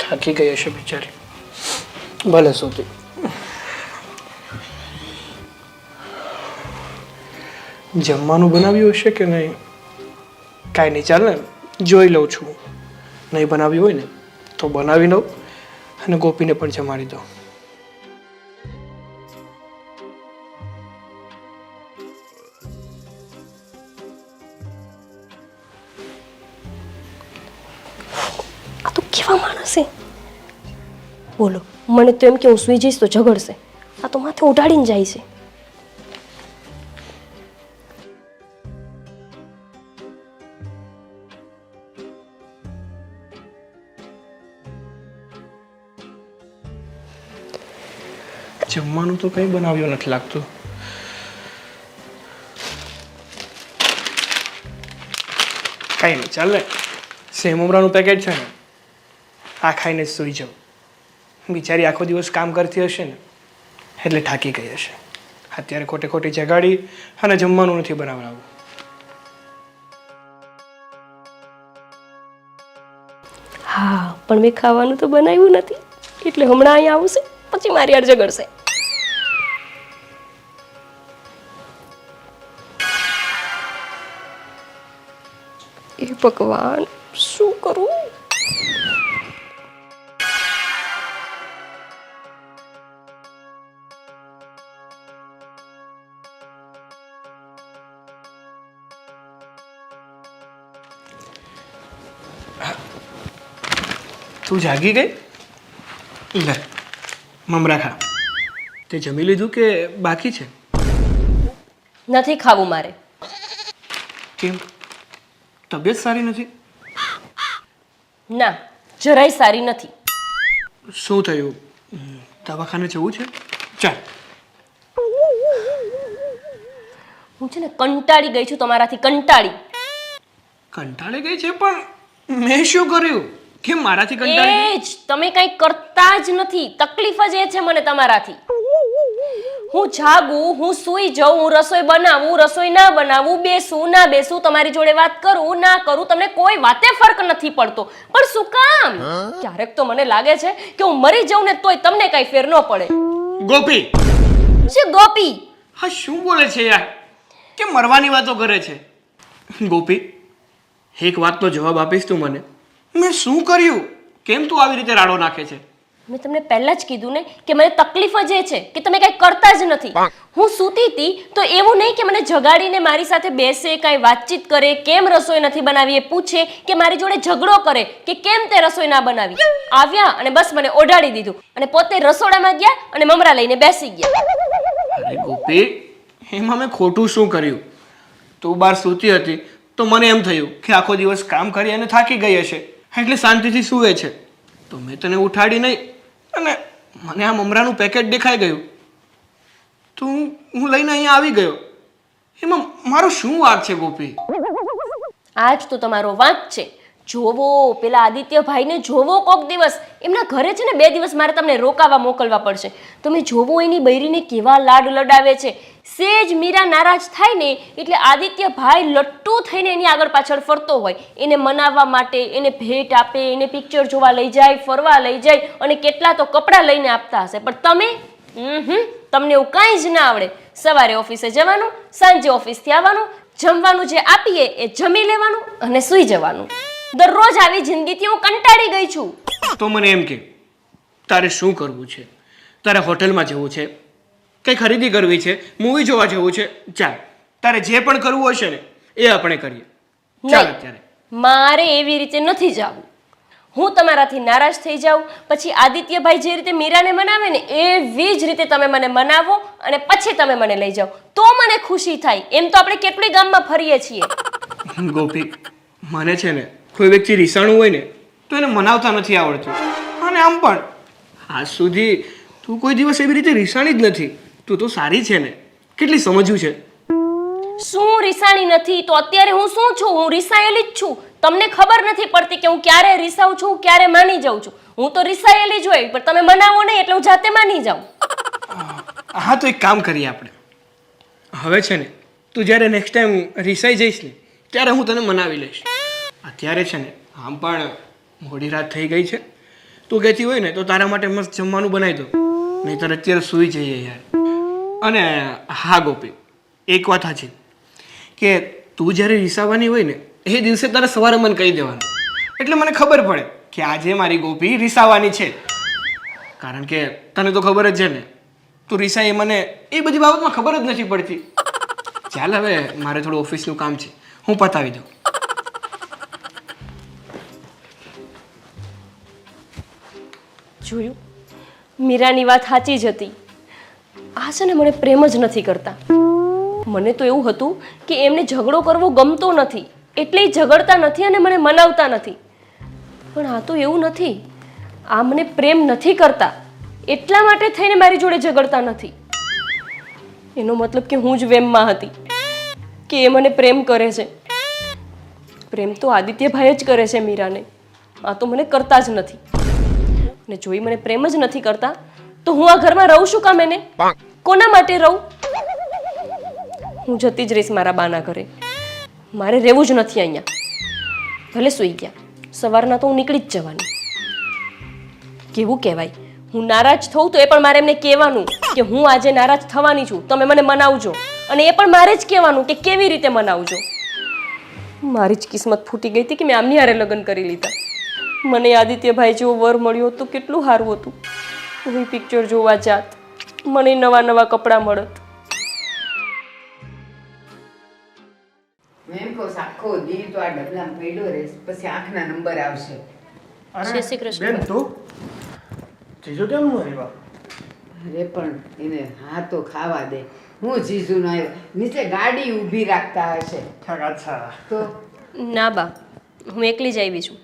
થાકી ગઈ હશે બિચારી. ભલે સોતી. જમવાનું બનાવ્યું હશે કે નહીં કાંઈ નહીં, ચાલ ને જોઈ લઉં છું. નહીં બનાવ્યું હોય ને તો બનાવી લઉં અને ગોપીને પણ જમાડી દઉં. આ તો કેવા માણસ છે બોલો. મને તો એમ કે હું સુઈ જઈશ તો ઝઘડશે. આ તો માથે ઉડાડીને જાય છે. જમવાનું તો કંઈ બનાવ્યું નથી લાગતું. કાંઈ નહીં, ચાલ ને સેવ મમરાનું પેકેટ છે ને આ ખાઈને જ સૂઈ જાઉં. બિચારી આખો દિવસ કામ કરતી હશે ને એટલે થાકી ગઈ હશે. અત્યારે ખોટે ખોટી જગાડી અને જમવાનું નથી બનાવડાવું. હા પણ મેં ખાવાનું તો બનાવ્યું નથી એટલે હમણાં અહીંયા આવશે પછી મારી હારે ઝઘડશે. એ ભગવાન શું કરું? તું જાગી ગઈ? લે મમરા ખા. તે જમી લીધું કે બાકી છે? નથી ખાવું મારે. કેમ, તબિયત સારી નથી? ના જરાય સારી નથી. શું થયું? દવાખાને જવું છે? ચાલ. હું છે ને કંટાળી ગઈ છું તમારાથી. કંટાળી ગઈ છે? પણ મેં શું કર્યું કે મારાથી કંટાળી ગઈ? એ જ તમે કંઈ કરતા જ નથી. તકલીફ જ એ છે મને તમારાથી. હું જાગું, હું સૂઈ જાઉં, હું રસોઈ બનાવું, રસોઈ ના બનાવું, બેસું ના બેસું, તમારી જોડે વાત કરું ના કરું, તમને કોઈ વાતે ફરક નથી પડતો. પણ શું કામ? ક્યારેક તો મને લાગે છે કે હું મરી જાઉં ને તોય તમને કઈ ફેર ન પડે. ગોપી! શું ગોપી? હા શું બોલે છે યાર? કે મરવાની વાતો કરે છે? ગોપી એક વાતનો જવાબ આપીશ તું મને? મેં શું કર્યું? કેમ તું આવી રીતે રાડો નાખે છે? મેં તમને પહેલા જ કીધું ને કે મને તકલીફ જ એ છે કે તમે કંઈ કરતા જ નથી. હું સૂતી હતી તો એવું નહીં કે મને જગાડીને મારી સાથે બેસે, કાંઈ વાતચીત કરે, કેમ રસોઈ નથી બનાવી એ પૂછે, કે મારી જોડે ઝઘડો કરે કે કેમ તે રસોઈ ના બનાવી. આવ્યા અને બસ મને ઓઢાડી દીધું અને પોતે રસોડામાં ગયા અને મમરા લઈને બેસી ગયા. અરે ગોપી, એમાં મેં ખોટું શું કર્યું? તું બહાર સૂતી હતી તો મને એમ થયું કે આખો દિવસ કામ કરી અને થાકી ગઈ હશે એટલે શાંતિથી સૂવે છે, તો મેં તને ઉઠાડી નહીં અને મને આ મમરાનું પેકેટ દેખાઈ ગયું તો હું લઈને અહીંયા આવી ગયો. એમાં મારો શું વાંક છે ગોપી? આજ તો તમારો વાંક છે. જોવો, પેલા આદિત્યભાઈને જોવો કોક દિવસ. એમના ઘરે છે ને 2 દિવસ મારે તમને રોકાવા મોકલવા પડશે. તમે જોવો એની બૈરીને કેવા લાડ લડાવે છે. સેજ મીરા નારાજ થાય ને એટલે આદિત્યભાઈ લટ્ટુ થઈને એની આગળ પાછળ ફરતો હોય. એને મનાવવા માટે એને ભેટ આપે, એને પિક્ચર જોવા લઈ જાય, ફરવા લઈ જાય અને કેટલા તો કપડાં લઈને આપતા હશે. પણ તમે તમને એવું કાંઈ જ ના આવડે. સવારે ઓફિસે જવાનું, સાંજે ઓફિસથી આવવાનું, જમવાનું જે આપીએ એ જમી લેવાનું અને સૂઈ જવાનું. દરરોજ આવી જિંદગીથી હું કંટાળી ગઈ છું. તો મને એમ કે તારે શું કરવું છે? તારે હોટલમાં જવું છે, કંઈ ખરીદી કરવી છે, મૂવી જોવા જવું છે? ચાલ, તારે જે પણ કરવું હશે ને એ આપણે કરીએ. ચાલ નહીં, અત્યારે મારે એવી રીતે નથી જવું. હું તમારાથી નારાજ થઈ જાઉં પછી આદિત્યભાઈ જે રીતે મીરાને મનાવે ને એવી જ રીતે તમે મને મનાવો અને પછી તમે મને લઈ જાઓ તો મને ખુશી થાય. એમ તો આપણે કેટલી ગામમાં ફરીએ છીએ. ગોપી, મને છે ને કોઈ વ્યક્તિ રીસાણું હોય ને તો એને મનાવતા નથી આવડતું. અને આમ પણ આજ સુધી તું કોઈ દિવસ એવી રીતે રીસાણી જ નથી. તું તો સારી છે ને, કેટલી સમજ્યું છે. શું રીસાણી નથી તો અત્યારે હું શું છું? હું રીસાયેલી જ છું. તમને ખબર નથી પડતી કે હું ક્યારે રીસાઉં છું, ક્યારે માની જાઉં છું. હું તો રીસાયેલી જ હોય, પણ તમે મનાવો નહીં એટલે હું જાતે માની જાઉં. હા, તો એક કામ કરીએ આપણે. હવે છે ને તું જ્યારે નેક્સ્ટ ટાઈમ રીસાઈ જઈશ ને ત્યારે હું તને મનાવી લઈશ. અત્યારે છે ને આમ પણ મોડી રાત થઈ ગઈ છે. તું કહેતી હોય ને તો તારા માટે મસ્ત જમવાનું બનાવી દો, નહીંતર અત્યારે સૂઈ જઈએ યાર. અને હા ગોપી, એક વાત સાચી કે તું જ્યારે રીસાવાની હોય ને એ દિવસે તારે સવારે મને કહી દેવાનું, એટલે મને ખબર પડે કે આજે મારી ગોપી રીસાવાની છે. કારણ કે તને તો ખબર જ છે ને, તું રીસાય મને એ બધી બાબતમાં ખબર જ નથી પડતી. ચાલ હવે મારે થોડું ઓફિસનું કામ છે, હું પતાવી દઉં. જોયું, મીરાની વાત સાચી જ હતી. આ છે ને મને પ્રેમ જ નથી કરતા. મને તો એવું હતું કે એમને ઝઘડો કરવો ગમતો નથી એટલે ઈ ઝઘડતા નથી અને મને મનાવતા નથી. પણ આ તો એવું નથી. આ મને પ્રેમ નથી કરતા એટલા માટે થઈને મારી જોડે ઝઘડતા નથી. એનો મતલબ કે હું જ વેમમાં હતી કે એ મને પ્રેમ કરે છે. પ્રેમ તો આદિત્યભાઈ જ કરે છે મીરાને. આ તો મને કરતા જ નથી. ને જો ઈ મને પ્રેમ જ નથી કરતા તો હું આ ઘરમાં રહું શું કામ? એને કોના માટે રહું? હું જતી જ રહીશ મારા બાના ઘરે. મારે રહેવું જ નથી અહીંયા. ભલે સૂઈ ગયા, સવારના તો હું નીકળી જ જવાની. કેવું કહેવાય, હું નારાજ થઉં તો એ પણ મારે એમને કહેવાનું કે હું આજે નારાજ થવાની છું, તમે મને મનાવજો. અને એ પણ મારે જ કહેવાનું કે કેવી રીતે મનાવજો. મારી જ કિસ્મત ફૂટી ગઈ હતી કે મેં આમની હારે લગ્ન કરી લીધા. મને આદિત્યભાઈ જેવો વર મળ્યો તો કેટલું સારું હતું. હું પિક્ચર જોવા જાત, મને નવા નવા કપડાં મળત. મેં કહું આખો દી તો આ ડબલામાં પડ્યો રહેશે, પછી આંખના નંબર આવશે. જય શ્રી કૃષ્ણ. બેન તું જીજુ કેમ નું આવ્યા? અરે પણ એને હા તો ખાવા દે. હું જીજુ નો આવ્યો, નીચે ગાડી ઊભી રાખતા હશે અચ્છા, તો. ના બા, હું એકલી જ આવી છું.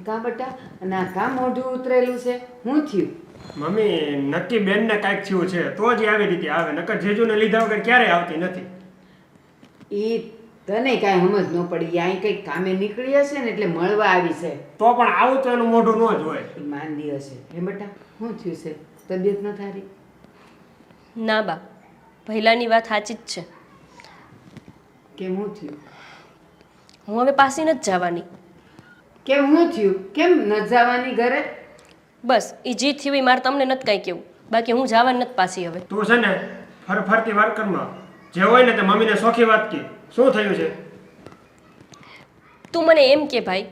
કા બટા, અને આ કા મોઢું ઉતરેલું છે? હું થયું? મમ્મી નક્કી બેનને કાંઈક થયું છે તો જ આવી રીતે આવે, નકર જેજુને લીધા વગર ક્યારેય આવતી નથી. એ તને કાંઈ સમજ ન પડી. અહીં કંઈક કામે નીકળી હશે ને એટલે મળવા આવી છે. તો પણ આવું તો એનું મોઢું ન જ હોય. એ માંદી હશે. હે બટા, શું થયું છે? તબિયત ન થારી? ના બા, પહેલાંની વાત સાચી જ છે. કેમ હું થયું? હું હવે પાછી નથી જવાની. કેમ હું થયું? કેમ ન જવાની ઘરે? બસ એ જે થયું એ મારે તમને નથી કાંઈ કહેવું. બાકી હું જવાની નથી પાછી હવે. તું છે ને ફરફરતી વાત કરમાં જે હોય ને તે મમ્મીને સોખી વાત કે શું થયું છે? તું મને એમ કે ભાઈ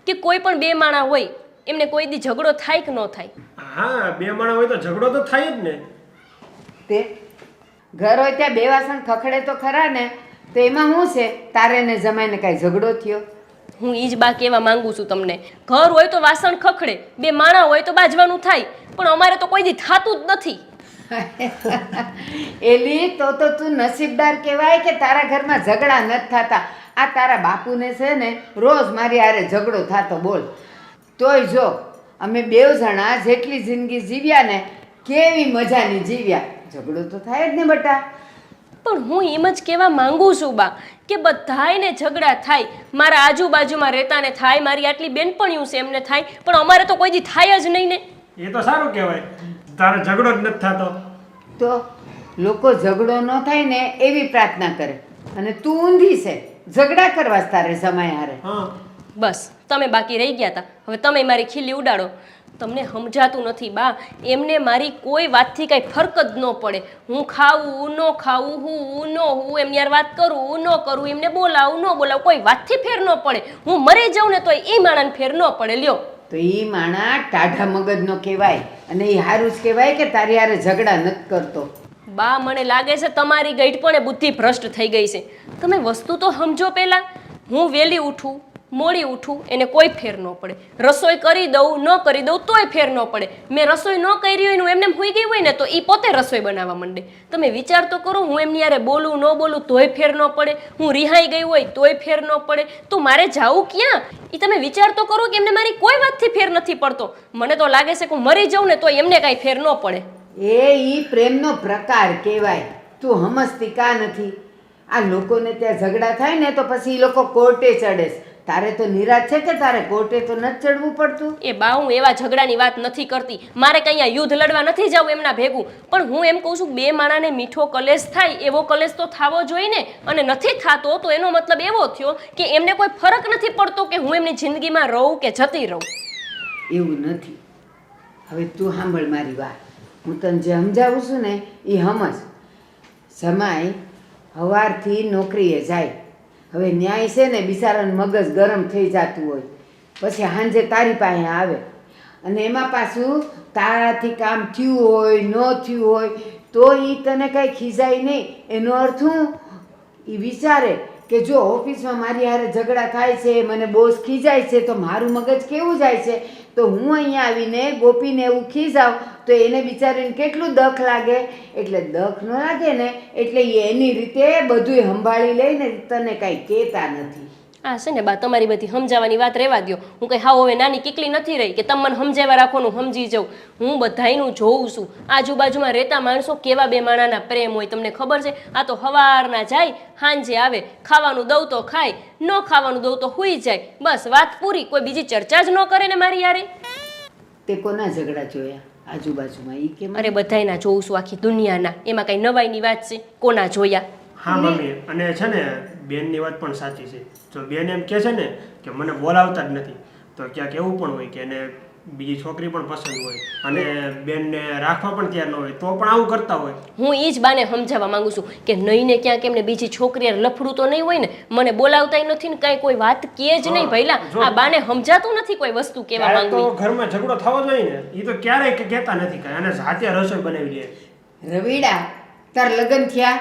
કે કોઈ પણ બે માણા હોય એમને કોઈ દી ઝઘડો થાય કે ન થાય? હા, બે માણસ હોય તો ઝઘડો તો થાય જ ને. તે ઘર હોય ત્યાં બે વાસણ ખખડે તો ખરા ને, તો એમાં શું છે? તારે ને જમાઈને કાંઈ ઝઘડો થયો? હું ઈ જ બા કહેવા માંગુ છું તમને. ઘર હોય તો વાસણ ખખડે, બે માણા હોય તો બાજવાનું થાય, પણ અમારે તો કોઈ દી થાતું જ નથી. એલી તો તું નસીબદાર કહેવાય કે તારા ઘરમાં ઝઘડા નથી થતા. આ તારા બાપુને છે ને રોજ મારી હારે ઝઘડો થતો, બોલ. તોય જો અમે બેવ જણા જેટલી જિંદગી જીવ્યા ને, કેવી મજાની જીવ્યા. ઝઘડો તો થાય જ ને બટા. પણ હું એમ જ કહેવા માંગુ છું બા કે બધાયને ઝઘડા થાય, મારા આજુબાજુમાં રહેતાને થાય, મારી આટલી બેનપણીઓ છે એમને થાય, પણ અમારે તો કોઈ દી થાય જ નહીં ને. એ તો સારું કહેવાય, તારે ઝઘડો જ નથી થતો. તો લોકો ઝઘડો ન થાય ને એવી પ્રાર્થના કરે, અને તું ઊંધી છે, ઝઘડા કરવા જ તારે સમય હારે. હા, બસ તમે બાકી રહી ગયા હતા, હવે તમે મારી ખીલી ઉડાડો. તમને સમજાતું નથી બા, એમને મારી કોઈ વાતથી કાંઈ ફરક જ ન પડે. હું ખાવું ન ખાવું, હું ન હું એમની યાર વાત કરું ન કરું, એમને બોલાવું ન બોલાવું, કોઈ વાતથી ફેર ન પડે. હું મરી જાઉં ને તોય એ માણાને ફેર ન પડે. લ્યો, તો એ માણા ટાઢા મગજનો કહેવાય, અને એ સારું જ કહેવાય કે તારી હારે ઝઘડા નથી કરતો. બા મને લાગે છે તમારી ગઈઢપણે બુદ્ધિ ભ્રષ્ટ થઈ ગઈ છે. તમે વસ્તુ તો સમજો પહેલાં. હું વહેલી ઉઠું મોડી ઉઠું એને કોઈ ફેર ન પડે, રસોઈ કરી દઉં ન કરી દઉં તોય ફેર ન પડે. મેં રસોઈ ન કરી હોય ને એમને હોઈ ગઈ હોય ને તો એ પોતે રસોઈ બનાવવા માંડે. તમે વિચાર તો કરો, હું એમની યારે બોલું ન બોલું તોય ફેર ન પડે, હું રિહાઈ ગઈ હોય તોય ફેર ન પડે. તો મારે જાવું ક્યાં? એ તમે વિચાર તો કરો કે એમને મારી કોઈ વાતથી ફેર નથી પડતો. મને તો લાગે છે કે હું મરી જાઉં ને તો એમને કાંઈ ફેર ન પડે. એ પ્રેમનો પ્રકાર કહેવાય. તું સમજતી કા નથી? આ લોકોને ત્યાં ઝઘડા થાય ને તો પછી એ લોકો કોર્ટે ચડે છે. તારે તો નિરાશ છે કે તારે કોર્ટે તો નથી ચડવું પડતું? એ બા હું એવા ઝઘડાની વાત નથી કરતી, મારે કંઈ અહીંયા યુદ્ધ લડવા નથી જવું એમના ભેગું. પણ હું એમ કહું છું બે માણાને મીઠો કલેશ થાય એવો કલેશ તો થવો જોઈએ ને. અને નથી થતો તો એનો મતલબ એવો થયો કે એમને કોઈ ફરક નથી પડતો કે હું એમની જિંદગીમાં રહું કે જતી રહું. એવું નથી. હવે તું સાંભળ મારી વાત. હું તને જે સમજાવું છું ને એ સમજ. જમાઈ સવારથી નોકરીએ જાય, હવે ન્યાય છે ને બિચારાનું મગજ ગરમ થઈ જતું હોય, પછી સાંજે તારી પાસે આવે, અને એમાં પાછું તારાથી કામ થયું હોય ન થયું હોય તો એ તને કાંઈ ખીજાય નહીં. એનો અર્થ શું? એ વિચારે કે જો ઓફિસમાં મારી હારે ઝઘડા થાય છે, મને બોસ ખીજાય છે, તો મારું મગજ કેવું જાય છે, તો હું અહીંયા આવીને ગોપીને એવું ખીજાવ તો એને બિચારીને કેટલું દખ લાગે. એટલે દખ ન લાગે ને એટલે એ એની રીતે બધું સંભાળી લઈને તને કાંઈ કહેતા નથી. આ છે ને બા તમારી બધી સમજાવવાની વાત રહેવા દો. હું કંઈ હાવ હવે નાની કીકલી નથી રહી કે તમે મને સમજાવવા રાખવાનું સમજી જાઉં. હું બધાયનું જોઉં છું, આજુબાજુમાં રહેતા માણસો કેવા બે માણાના પ્રેમ હોય તમને ખબર છે. આ તો સવારના જાય સાંજે આવે, ખાવાનું દઉં તો ખાય, ન ખાવાનું દઉં તો સૂઈ જાય, બસ વાત પૂરી. કોઈ બીજી ચર્ચા જ ન કરે ને મારી યારે. તે કોના ઝઘડા જોયા આજુબાજુમાં? એ કે અરે બધાયના જોઉં છું, આખી દુનિયાના. એમાં કઈ નવાઈની વાત છે? કોના જોયા? હા મમ્મી, અને છે ને બેનની વાત પણ સાચી છે. જો બેન એમ કહે છે ને કે મને બોલાવતા જ નથી, તો ક્યાંક એવું પણ હોય કે એને બીજી છોકરી પણ પસંદ હોય અને બેનને રાખવા પણ તૈયાર ન હોય તો પણ આવું કરતા હોય. હું એ જ બાને સમજાવવા માંગુ છું કે નહીં ને ક્યાંક એમને બીજી છોકરી લફડું તો નહીં હોય ને. મને બોલાવતાય નથી ને કાંઈ કોઈ વાત કહે જ નહીં. ભઈલા આ બાને સમજાતું નથી કોઈ વસ્તુ કહેવા માંગુ. તો ઘરમાં ઝઘડો થવો જોઈએ ને, એ તો ક્યારેય કહેતા નથી કાંઈ, અને જાતે રસોઈ બનાવી લે. રવીડા, તાર લગ્ન થયા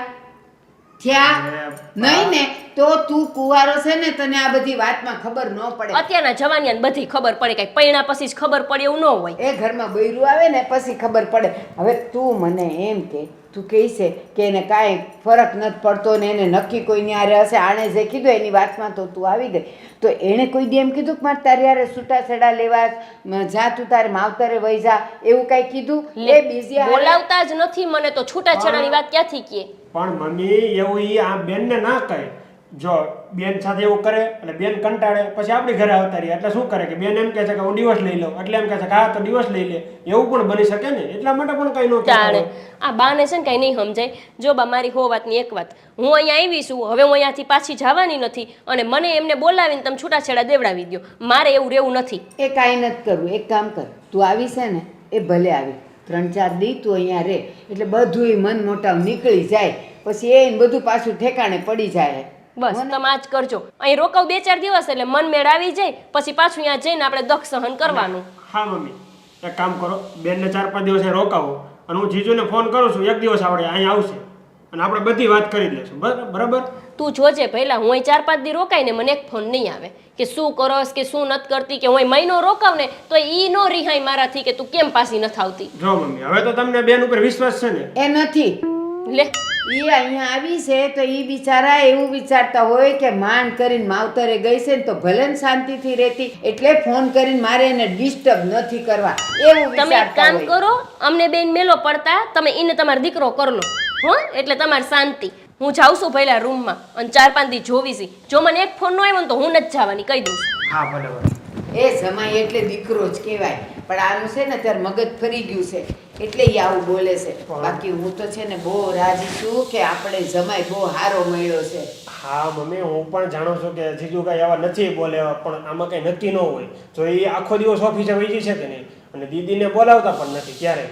નહીં ને તો તું કુંવારો છે ને, તને આ બધી વાતમાં ખબર ન પડે. અત્યારના જવાનિયાને બધી ખબર પડે, કઈ પૈણા પછી જ ખબર પડે એવું ન હોય. એ ઘરમાં બૈરું આવે ને પછી ખબર પડે. હવે તું મને એમ કે તું કહે છે કે એને કાંઈ ફરક નથી પડતો ને એને નક્કી કોઈની હારે હશે, આણે જે કીધું એની વાતમાં તો તું આવી ગઈ. તો એણે કોઈ દી એમ કીધું કે મારે તારી હારે છૂટાછેડા લેવા, જા તું તારે માવતરે વહી જા, એવું કાંઈ કીધું? એ બીજી બોલાવતા જ નથી મને તો છૂટાછેડાની વાત ક્યાંથી કહે? પણ મમ્મી એવું ઈ આ બેનને ના કહે. જો બેન સાથે એવું કરે એટલે બેન કંટાળે, પછી આપણી ઘરે આવતા રહીએ એટલે શું કરે કે બેન એમ કહે છે કે હું ડિવોર્સ લઈ લઉં, એટલે એમ કહે છે કે હા તો ડિવોર્સ લઈ લે. એવું પણ બની શકે ને, એટલા માટે પણ કઈ ન જાણે આ બાને છે ને કઈ નહીં સમજાય. જો બા મારી હો વાતની એક વાત, હું અહીંયા આવી છું, હવે હું અહીંયાથી પાછી જવાની નથી, અને મને એમને બોલાવીને તમે છૂટાછેડા દેવડાવી દો. મારે એવું રહેવું નથી. એ કાંઈ નથી કરવું. એક કામ કર, તું આવી છે ને એ ભલે આવી, 3-4 દી તું અહીંયા રહે એટલે બધું મન મોટાવ નીકળી જાય, પછી એ બધું પાછું ઠેકાણે પડી જાય. બસ તમે આ જ કરજો. અહીં રોકાવ 2-4 દિવસ એટલે મન મેળ આવી જાય, પછી પાછું ત્યાં જઈને આપણે દખ સહન કરવાનું. હા મમ્મી, એક કામ કરો, બેનને 4-5 દિવસ અહીં રોકાવો અને હું જીજુને ફોન કરું છું, એક દિવસ આપણે અહીં આવશે અને આપણે બધી વાત કરી લઈશું. બરાબર? તું જોજે પહેલા, હું અહીં 4-5 દી રોકાઈ ને મને એક ફોન નહીં આવે કે શું કરસ કે શું નથી કરતી, કે હું અહીં મહિનો રોકાવ ને તો ઈ નો રિહાય મારાથી કે તું કેમ પાછી નથી આવતી. જો મમ્મી, હવે તો તમને બેન ઉપર વિશ્વાસ છે ને? એ નથી. લે એ અહીંયા આવી છે તો એ બિચારા એવું વિચારતા હોય કે માંડ કરીને માવતરે ગઈ છે ને તો ભલે ને શાંતિથી રહેતી, એટલે ફોન કરીને મારે એને ડિસ્ટર્બ નથી કરવા એવું તમે એક વિચારતા કામ હોય. કરો, અમને બેન મેલો પડતા તમે ઈને તમારો દીકરો કરલો હો, એટલે તમારી શાંતિ. હું જાઉં છું પહેલા રૂમમાં અને 4-5 દી જોવીશી. જો મને એક ફોન નો આવ્યો ને તો હું નથી જવાની, કહી દઉં છું. હા ભલે. એ જમાઈ એટલે દીકરો જ કહેવાય, પણ આનું છે ને ત્યારે મગજ ફરી ગયું છે એટલે એ આવું બોલે છે. બાકી હું તો છે ને બહુ રાજી છું કે આપણે જમાઈ બહુ સારો મળ્યો છે. હા મમ્મી, હું પણ જાણું છું કે જીજુ કાંઈ એવા નથી બોલે, પણ આમાં કંઈ નક્કી ન હોય. જો એ આખો દિવસ ઓફિસે વહી છે કે નહીં, અને દીદીને બોલાવતા પણ નથી ક્યારે.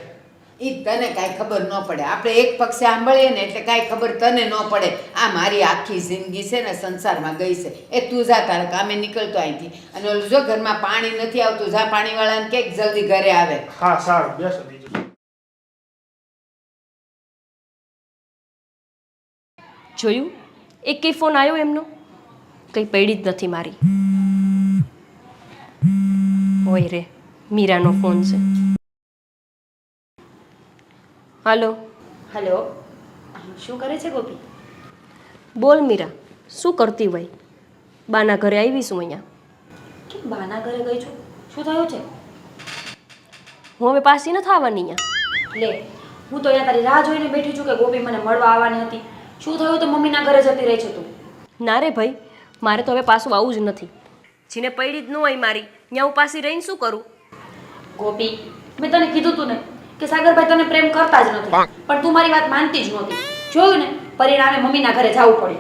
એ તને કાંઈ ખબર ન પડે, આપણે એક પક્ષે સાંભળીએ ને એટલે કાંઈ ખબર તને ન પડે. આ મારી આખી જિંદગી છે ને સંસારમાં ગઈ છે. એ તું જા તારે કામે નીકળતો અહીંથી, અને ઓલું જો ઘરમાં પાણી નથી આવતું, જા પાણીવાળાને કે જલ્દી ઘરે આવે. હા સારું, બેસો બીજું. જોયું, એક કઈ ફોન આવ્યો એમનો, કંઈ પડી જ નથી મારી. હોય રે, મીરાનો ફોન છે. હાલો. હેલો, શું કરે છે ગોપી? બોલ મીરા, શું કરતી હોય? બાના ઘરે આવી છું અહીંયા. કેમ બાના ઘરે ગઈ છું? શું થયું છે? હું હવે પાછી નથી આવવાની અહીંયા. લે, હું તો અહીંયા તારી રાહ જોઈને બેઠી છું કે ગોપી મને મળવા આવવાની હતી. શું થયું તો મમ્મીના ઘરે જતી રહી છે તું? ના રે ભાઈ, મારે તો હવે પાછું આવું જ નથી. જેને પડી જ ન હોય મારી, ત્યાં હું પાછી રહીને શું કરું? ગોપી, મેં તને કીધું તું ને કે સાગરભાઈ તને પ્રેમ કરતા જ નથી, પણ તું મારી વાત માનતી જ નહોતી. જોયું ને, પરિણામે મમ્મીના ઘરે જવું પડ્યું.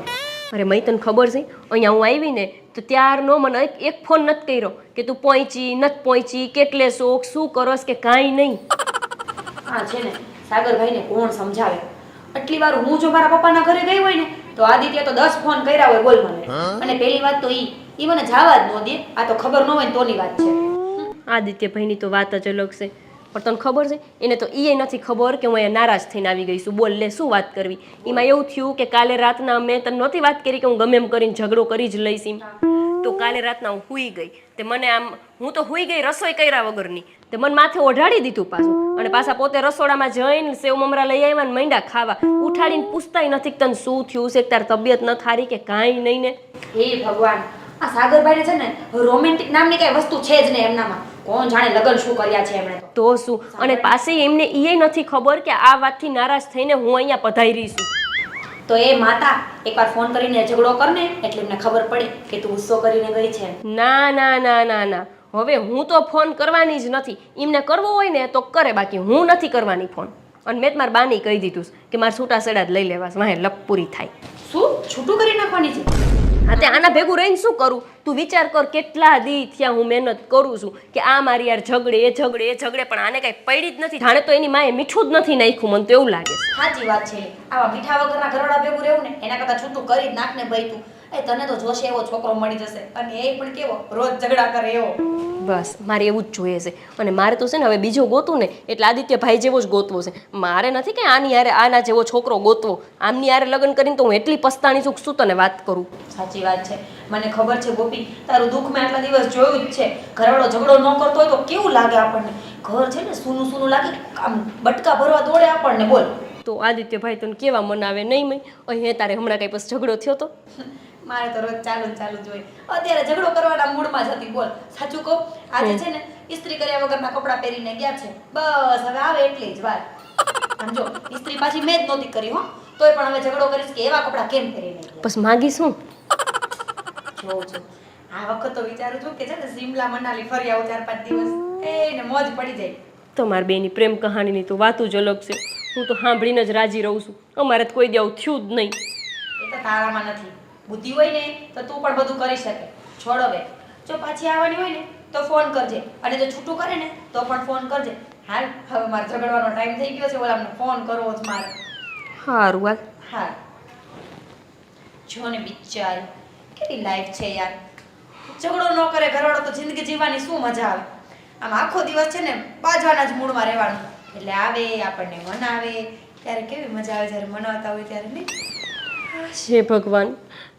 અરે મય તને ખબર છે, અહીંયા હું આવી ને તો ત્યારનો મને એક ફોન નથી કર્યો કે તું પહોંચી નથી પહોંચી, કેટલે શોખ, શું કરસ કે કાંઈ નહીં. હા છે ને, સાગરભાઈને કોણ સમજાવે? આટલી વાર હું જો મારા પપ્પાના ઘરે ગઈ હોય ને તો આદિત્ય તો 10 ફોન કર્યા હોય બોલ મને. અને પહેલી વાત તો ઈ મને જવા જ ન દે. આ તો ખબર ન હોય ને તોની વાત છે. આદિત્યભાઈની તો વાત જ અલગ છે, પણ તને ખબર છે એને તો એ નથી ખબર કે હું અહીંયા નારાજ થઈને આવી ગઈ છું. બોલ લે, શું વાત કરવી? એમાં એવું થયું કે કાલે રાતના મેં તને નહોતી વાત કરી કે હું ગમે એમ કરીને ઝઘડો કરી જ લઈશ એમ. તો કાલે રાતના હું સૂઈ ગઈ, તે મને આમ, હું તો સૂઈ ગઈ રસોઈ કર્યા વગરની, તે મને માથે ઓઢાડી દીધું પાછું, અને પાછા પોતે રસોડામાં જઈને સેવ મમરા લઈ આવ્યા ને માંડ્યા ખાવા. ઉઠાડીને પૂછતાય નથી કે તને શું થયું છે, તાર તબિયત ન થારી કે કાંઈ નહીં ને. હે ભગવાન, આ સાગરભાઈને છે ને રોમેન્ટિક નામની કઈ વસ્તુ છે જ નહીં એમનામાં. કોણ જાણે લગન શું કર્યા છે એમણે તો શું, અને પાછી એમને એ નથી ખબર કે આ વાતથી નારાજ થઈને હું અહીંયા પધારી છું. તો એ માતા એકવાર ફોન કરીને ઝઘડો કરને એટલે એમને ખબર પડે કે તું ગુસ્સો કરીને ગઈ છે. ના ના ના ના ના, હવે હું તો ફોન કરવાની જ નથી. એમને કરવો હોય ને તો કરે, બાકી હું નથી કરવાની ફોન. અને મેં મારી બાની કહી દીધું છે કે મારે છૂટા સેડા જ લઈ લેવા, વાહે લપ પૂરી થાય. શું છૂટું કરી નાખવાની છે? હા, તે આના ભેગું રહીને શું કરું? તું વિચાર કર, કેટલા દી થયા હું મહેનત કરું છું કે આ મારી યાર ઝઘડે એ ઝઘડે એ ઝઘડે, પણ આને કાંઈ પડી જ નથી. જાણે તો એની માએ મીઠું જ નથી નાખ્યું, મને તો એવું લાગે છે. સાચી વાત છે. આવા મીઠા વગરના ઘરવાળા ભેગું રહેવું ને એના કરતાં છૂટું કરી જ નાખ ને ભાઈ તું. એ તને તો જોશે એવો છોકરો મળી જશે, અને એ પણ કેવો રોજ ઝઘડા કરે એવો. બસ મારે એવું જ જોઈએ છે. અને મારે તો છે ને હવે બીજો ગોતું ને એટલે આદિત્યભાઈ જેવો જ ગોતવો છે. મારે નથી કે આની યારે આના જેવો છોકરો ગોતવો. આમની યારે લગ્ન કરીને તો હું એટલી પસ્તાણી છું, શું તને વાત કરું. સાચી વાત છે, મને ખબર છે ગોપી, તારું દુઃખ મેં આટલા દિવસ જોયું જ છે. ઘરવાળો ઝઘડો ન કરતો હોય તો કેવું લાગે આપણને? ઘર છે ને સૂનું સૂનું લાગે, આમ બટકા ભરવા દોડે આપણને. બોલ તો આદિત્યભાઈ તને કેવા મનાવે નહીં? મેં અહીં તારે હમણાં કઈ પછી ઝઘડો થયો તો? મારે તો રોજ ચાલુ જ હોય. અત્યારે ઝઘડો કરવાના મૂડમાં જ હતી. બોલ સાચું કહું, આજે છે ને ઇસ્ત્રી કર્યા વગરના કપડાં પહેરીને ગયા છે. બસ હવે આવે એટલી જ વાર. સમજો, ઇસ્ત્રી પાછી મેં જ નહોતી કરી હો, તોય પણ હવે ઝઘડો કરીશ કે એવા કપડાં કેમ પહેરીને ગયા. બસ માગી શું જોઉં છું આ વખત તો વિચારું છું કે છે ને શિમલા મનાલી ફરી આવું 4-5 દિવસ, એને મોજ પડી જાય. તમારી બેની પ્રેમ કહાનીની તો વાતું જ અલગ છે. હું તો સાંભળીને જ રાજી રહું છું. અમારે તો કોઈ દી આવું થયું જ નહીં. એ તો તારામાં નથી. બુદ્ધિ હોય ને તો તું પણ બધું કરી શકે. છોડ હવે, જો પાછી આવવાની હોય ને તો ફોન કરજે, અને જો છૂટું કરે ને તો પણ ફોન કરજે. હાલ, હવે મારે ઝઘડવાનો ટાઈમ થઈ ગયો છે, ઓલામને ફોન કરવો જ મારે. સારું હાલ. હા, જો ને બિચારી કેવી લાઈફ છે યાર. ઝઘડો ન કરે ઘરવાળો તો જિંદગી જીવવાની શું મજા આવે. આમ આખો દિવસ છે ને બાજવાના જ મૂડમાં રહેવાનું. એટલે આવે આપણને મનાવે ત્યારે કેવી મજા આવે જ્યારે મનાવતા હોય ત્યારે નહીં. હે ભગવાન,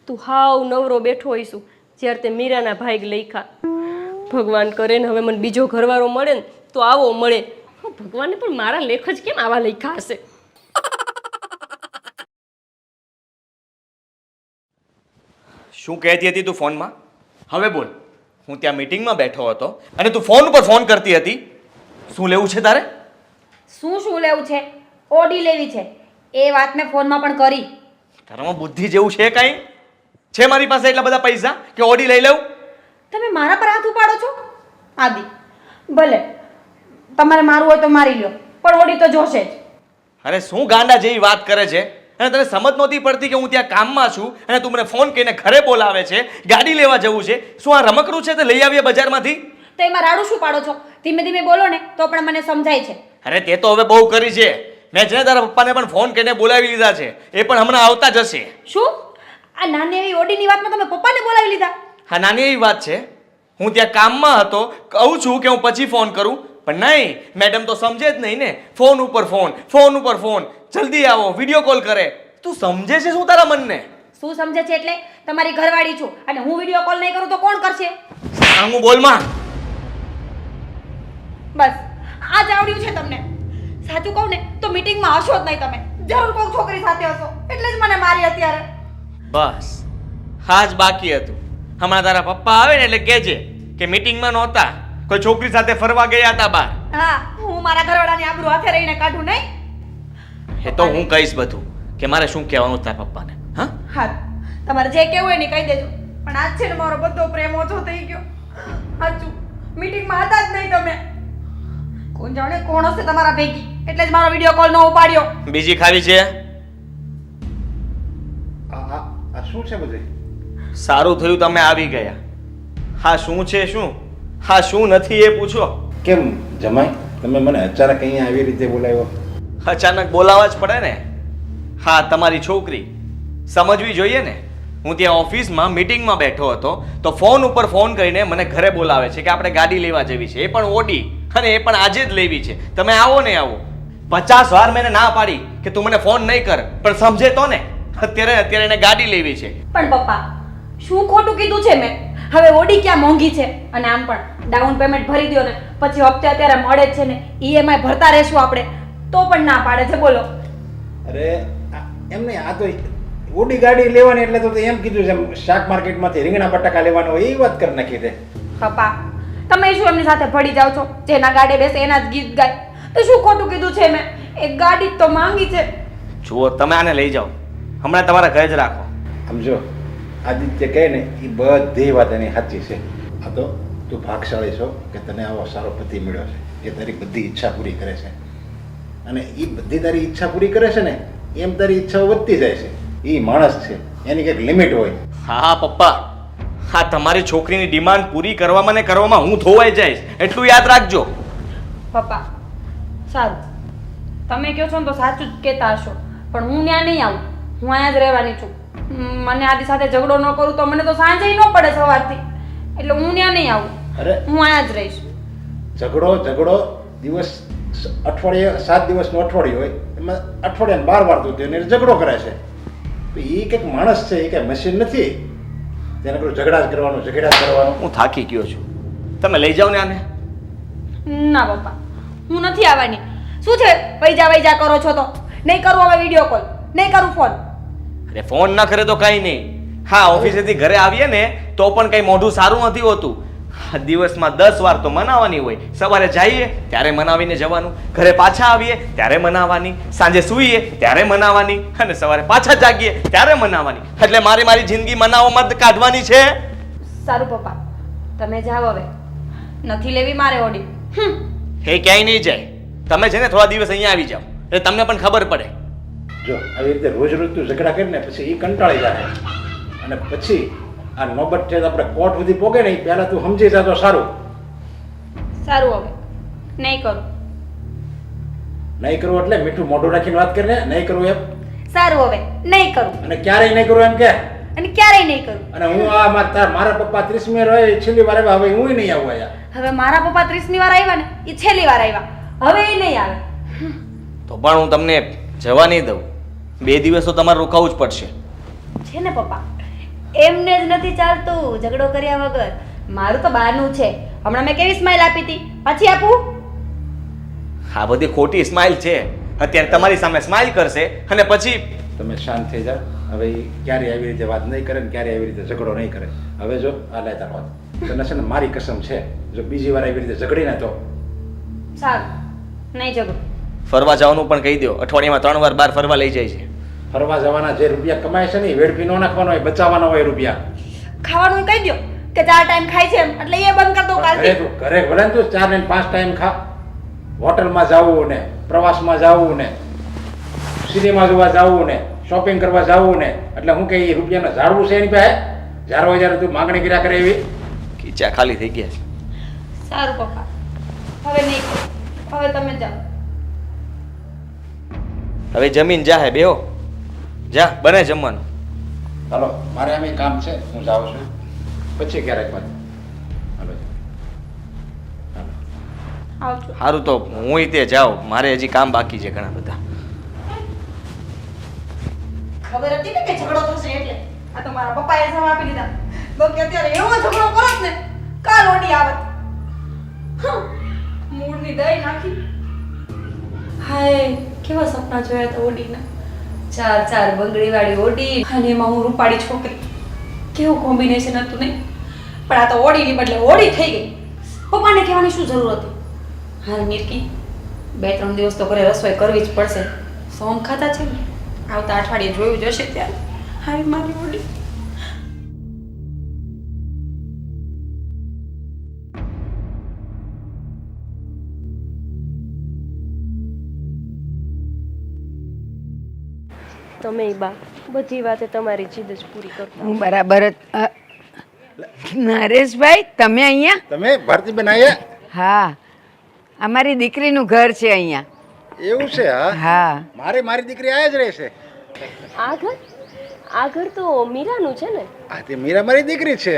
તું હાવ નવરો બેઠો હોઈશું જ્યારે તે મીરાના ભાઈ લઈખા. ભગવાન કરે ને હવે મને બીજો ઘરવાળો મળે ને તો આવો મળે. ભગવાને પણ મારા લેખ જ કેમ આવા લઈખા હશે? શું કહેતી હતી તું ફોનમાં? હવે બોલ. હું ત્યાં મીટિંગમાં બેઠો હતો અને તું ફોન ઉપર ફોન કરતી હતી. શું લેવું છે તારે? શું લેવું છે? ઓડી લેવી છે. એ વાત મેં ફોનમાં પણ કરી. તારામાં બુદ્ધિ જેવું છે કાંઈ? છે મારી પાસે એટલા બધા પૈસા કે ઓડી લઈ લઉં? તમે મારા પર હાથ ઉપાડો છો? આદિ, ભલે તમારે મારવું હોય તો મારી લ્યો, પણ ઓડી તો જોશે જ. અરે શું ગાંડા જેવી વાત કરે છે? અને તને સમજ નહોતી પડતી કે હું ત્યાં કામમાં છું અને તું મને ફોન કરીને ઘરે બોલાવે છે, ગાડી લેવા જવું છે. શું આ રમકડું છે તે લઈ આવીએ બજારમાંથી? તો એમાં રાડું શું પાડો છો? ધીમે ધીમે બોલો ને તો પણ મને સમજાય છે. અરે તે તો હવે બહુ કરી છે. મેં છે ને તારા પપ્પાને પણ ફોન કરીને બોલાવી લીધા છે. એ પણ હમણાં આવતા જ હશે. શું? આ નાની એવી ઓડીની વાતમાં તમે પપ્પાને બોલાવી લીધા? હા, નાની એવી વાત છે. હું ત્યાં કામમાં હતો, કહું છું કે હું પછી ફોન કરું, પણ નહીં, મેડમ તો સમજે જ નહીં ને. ફોન ઉપર ફોન, ફોન ઉપર ફોન, જલ્દી આવો, વિડીયો કોલ કરે. તું સમજે છે શું તારા મનને? શું સમજે છે એટલે? તમારી ઘરવાળી છું અને હું વિડીયો કોલ નહીં કરું તો કોણ કરશે? હું બોલમાં. બસ આ જ આવડ્યું છે તમને. સાચું કહું ને તો મીટિંગમાં હશો જ નહીં તમે. જરૂર કોઈ છોકરી સાથે હશો એટલે જ મને મારી અત્યારે. બસ હા જ બાકી હતું. હમણાં તારા પપ્પા આવે ને એટલે કહેજે કે મીટિંગમાં નહોતા, કોઈ છોકરી સાથે ફરવા ગયા હતા બહાર. હા, હું મારા ઘરવાળાની આબરૂ હાથે રહીને કાઢું નહીં? એ તો હું કહીશ બધું કે મારે શું કહેવાનું તારા પપ્પાને. હા હા, તમારે જે કહેવું હોય ને કહી દેજો. પણ આજ છે ને મારો બધો પ્રેમ ઓછો થઈ ગયો. સાચું, મીટિંગમાં હતા જ નહીં તમે. કોણ જાણે કોણ હશે તમારા ભેગી, એટલે જ મારો વિડીયો કોલ ન ઉપાડ્યો. બીજી ખાવી છે? આ શું છે બધું? સારું થયું તમે આવી ગયા. હા શું છે શું? હા શું નથી એ પૂછો. કેમ જમાઈ, તમે મને અચાનક અહીંયા આવી રીતે બોલાવ્યો? અચાનક બોલાવવા જ પડે ને. હા, તમારી છોકરી સમજવી જોઈએ ને. હું ત્યાં ઓફિસમાં મીટિંગમાં બેઠો હતો તો ફોન ઉપર ફોન કરીને મને ઘરે બોલાવે છે કે આપણે ગાડી લેવા જવી છે, એ પણ ઓડી, અને એ પણ આજે જ લેવી છે. તમે આવો ને આવો. 50 વાર મેં ના પાડી કે તું મને ફોન નહીં કર, પણ સમજે તો ને. અત્યારે એને ગાડી લેવી છે. પણ પપ્પા, શું ખોટું કીધું છે મેં? હવે ઓડી ક્યાં મોંઘી છે, અને આમ પણ ડાઉન પેમેન્ટ ભરી દો ને પછી હપ્તે અત્યારે મળે જ છે ને, ઈએમઆઈ ભરતા રહેશું આપણે તો પણ ના પાડે છે. બોલો. અરે એમ નહીં, આ તો ઓડી ગાડી લેવાની એટલે તો એમ કીધું છે, શાક માર્કેટમાંથી રીંગણા બટાકા લેવાનો હોય એ વાત કરી નાખી દે. પપ્પા, તમે શું એમની સાથે ભળી જાઓ છો? જેના ગાડે બેસે એના જ ગીત ગાય. તો શું ખોટું કીધું છે મેં? એક ગાડી જ તો માંગી છે. જુઓ, તમે આને લઈ જાઓ, હમણાં તમારા ઘરે જ રાખો. સમજો, આદિત્ય કહે ને એ બધી વાત એની સાચી છે. આ તો તું ભાગશાળી છો કે તને આવો સારો પતિ મળ્યો છે, એ તારી બધી ઈચ્છા પૂરી કરે છે. અને એ બધી તારી ઈચ્છા પૂરી કરે છે ને એમ તારી ઈચ્છાઓ વધતી જાય છે. એ માણસ છે, એની કંઈક લિમિટ હોય. હા પપ્પા, હા તમારી છોકરીની ડિમાન્ડ પૂરી કરવામાં ને કરવામાં હું ધોવાઈ જઈશ, એટલું યાદ રાખજો. પપ્પા સારું, તમે કહો છો ને તો સાચું જ કહેતા હશો, પણ હું ત્યાં નહીં આવું. હું અહીંયા જ રહેવાની છું. મને આદિ સાથે ઝઘડો ન કરું તો મને તો સાંજે ન પડે સવારથી, એટલે હું ત્યાં નહીં આવું. અરે હું અહીંયા જ રહીશ. ઝઘડો દિવસ અઠવાડિયે 7 દિવસનું અઠવાડિયું હોય એમાં અઠવાડિયાને 12 વાર તો તેને ઝઘડો કરે છે. તો એ કંઈક માણસ છે, એ કંઈ મશીન નથી તેને પેલું ઝઘડા જ કરવાનું. હું થાકી ગયો છું, તમે લઈ જાઓ ને આને. ના પપ્પા, હું નથી આવવાની. શું છે વૈજા કરો છો તો? નહીં કરું હવે વિડીયો કોલ, નહીં કરું ફોન. અરે ફોન ના કરે તો કઈ નહીં. હા, ઓફિસેથી ઘરે આવીએ ને તો પણ કઈ મોઢું સારું નથી હોતું. દિવસમાં 10 વાર તો મનાવવાની હોય. સવારે જઈએ ત્યારે મનાવીને જવાનું, ઘરે પાછા આવીએ ત્યારે મનાવવાની, સાંજે સૂઈએ ત્યારે મનાવવાની, અને સવારે પાછા જાગીએ ત્યારે મનાવવાની. એટલે મારી જિંદગી મનાવવામાં જ કાઢવાની છે. સારું પપ્પા, તમે જાઓ હવે. નથી લેવી મારે ઓડી. એ ક્યાંય નહીં જાય. તમે છે ને થોડા દિવસ અહીંયા આવી જાઓ એટલે તમને પણ ખબર પડે. જો આવી રીતે રોજ તું ઝઘડા કરીને પછી એ કંટાળી જાય અને પછી આ નોબત છે આપણે કોર્ટ સુધી પોગે ને એ પહેલા તું સમજી જા તો સારું. સારું, હવે નહીં કરું. નહીં કરવું એટલે મીઠું મોઢું રાખીને વાત કરીને નહીં કરવું એમ. સારું, હવે નહીં કરું. અને ક્યારેય નહીં કરવું એમ કે અને ક્યારેય નહીં કરું. અને હું મારા પપ્પા 30મી રહે છેલ્લી વાર આવ્યા, હવે હું નહીં આવું અહીંયા. હવે મારા પપ્પા 30મી વાર આવ્યા ને એ છેલ્લી વાર આવ્યા, હવે એ નહીં આવે. તો પણ હું તમને જવા નહીં દઉં. 2 દિવસ તો તમારે રોકાવું જ પડશે. છે ને પપ્પા, એમને જ નથી ચાલતું ઝઘડો કર્યા વગર. મારું તો બહારનું છે. હમણાં મેં કેવી સ્માઈલ આપી હતી, પાછી આપું? આ બધી ખોટી સ્માઇલ છે. અત્યારે તમારી સામે સ્માઇલ કરશે અને પછી તમે શાંત થઈ જાઓ. હવે ઈ ક્યારેય આવી રીતે વાત નહીં કરે ને ક્યારેય આવી રીતે ઝઘડો નહીં કરે. હવે જો આ લે તાર વાત, તને છે ને મારી કસમ છે, જો બીજી વાર આવી રીતે ઝઘડી ને તો સારું, નહીં ઝઘડો. ફરવા જવાનું પણ કહી દો. અઠવાડિયામાં 3 વાર બહાર ફરવા લઈ જાય છે. ફરવા જવાના જે રૂપિયા કમાય છે ને એ વેડફી ન નાખવાનો હોય, બચાવવાનો હોય રૂપિયા. ખાવાનું કહી દો કે 4 ટાઈમ ખાય છે એમ, એટલે એ બંધ કરી દો કાલથી. ઘરે ભલે ને તું 4 ને 5 ટાઈમ ખા. હોટલમાં જવું ને પ્રવાસમાં જવું ને સિનેમા જોવા જવું ને શોપિંગ કરવા જવું ને એટલે હું કઈ રૂપિયાને ઝાડવું છે એની પાસે? જ્યારે જ્યારે તું માંગણી કર્યા કરે એવી. ખીચા ખાલી થઈ ગયા છે. સારું પપ્પા, હવે નહીં કરું. હવે તમે જાઓ. હવે જમીન જા હે બેહો. જા બને જમવાનું. હાલો, મારે આમે કામ છે, હું જાઉં છું. પછી ક્યારેક વાત. હાલો આવજો. સારું તો હું તે જાઉં. મારે હજી કામ બાકી છે ઘણા બધા. ખબર હતી ને કે ઝઘડો થશે એટલે. આ તો મારા પપ્પાએ જવાબ આપી દીધા. તો કે અત્યારે એવો ઝઘડો કરત ને કાલ ઓડી આવત. મૂળની દહીં નાખી. હાય, કેવા સપના જોયા હતા ઓડીના. 4 બંગડીવાળી ઓડી અને એમાં હું રૂપાળી છોકરી. કેવું કોમ્બિનેશન હતું નહીં? પણ આ તો ઓડીની બદલે ઓડી થઈ ગઈ. પપ્પાને કહેવાની શું જરૂર હતી? હાલ મિરકી, 2-3 દિવસ તો ઘરે રસોઈ કરવી જ પડશે. સોમ ખાતા છે ને, આવતા અઠવાડિયે જોયું જશે ત્યારે. હાય મારી ઓડી. તમે બા બધી વાતે તમારી જીદ જ પૂરી કરતા. હું બરાબર જ નરેશભાઈ, તમે અહીંયા? તમે ભારતીબેન આયા? હા, અમારી દીકરીનું ઘર છે અહીંયા. એવું છે? હા હા, મારી દીકરી આયા જ રહેશે. આ ઘર તો મીરાનું છે ને? હા, તે મીરા મારી દીકરી છે.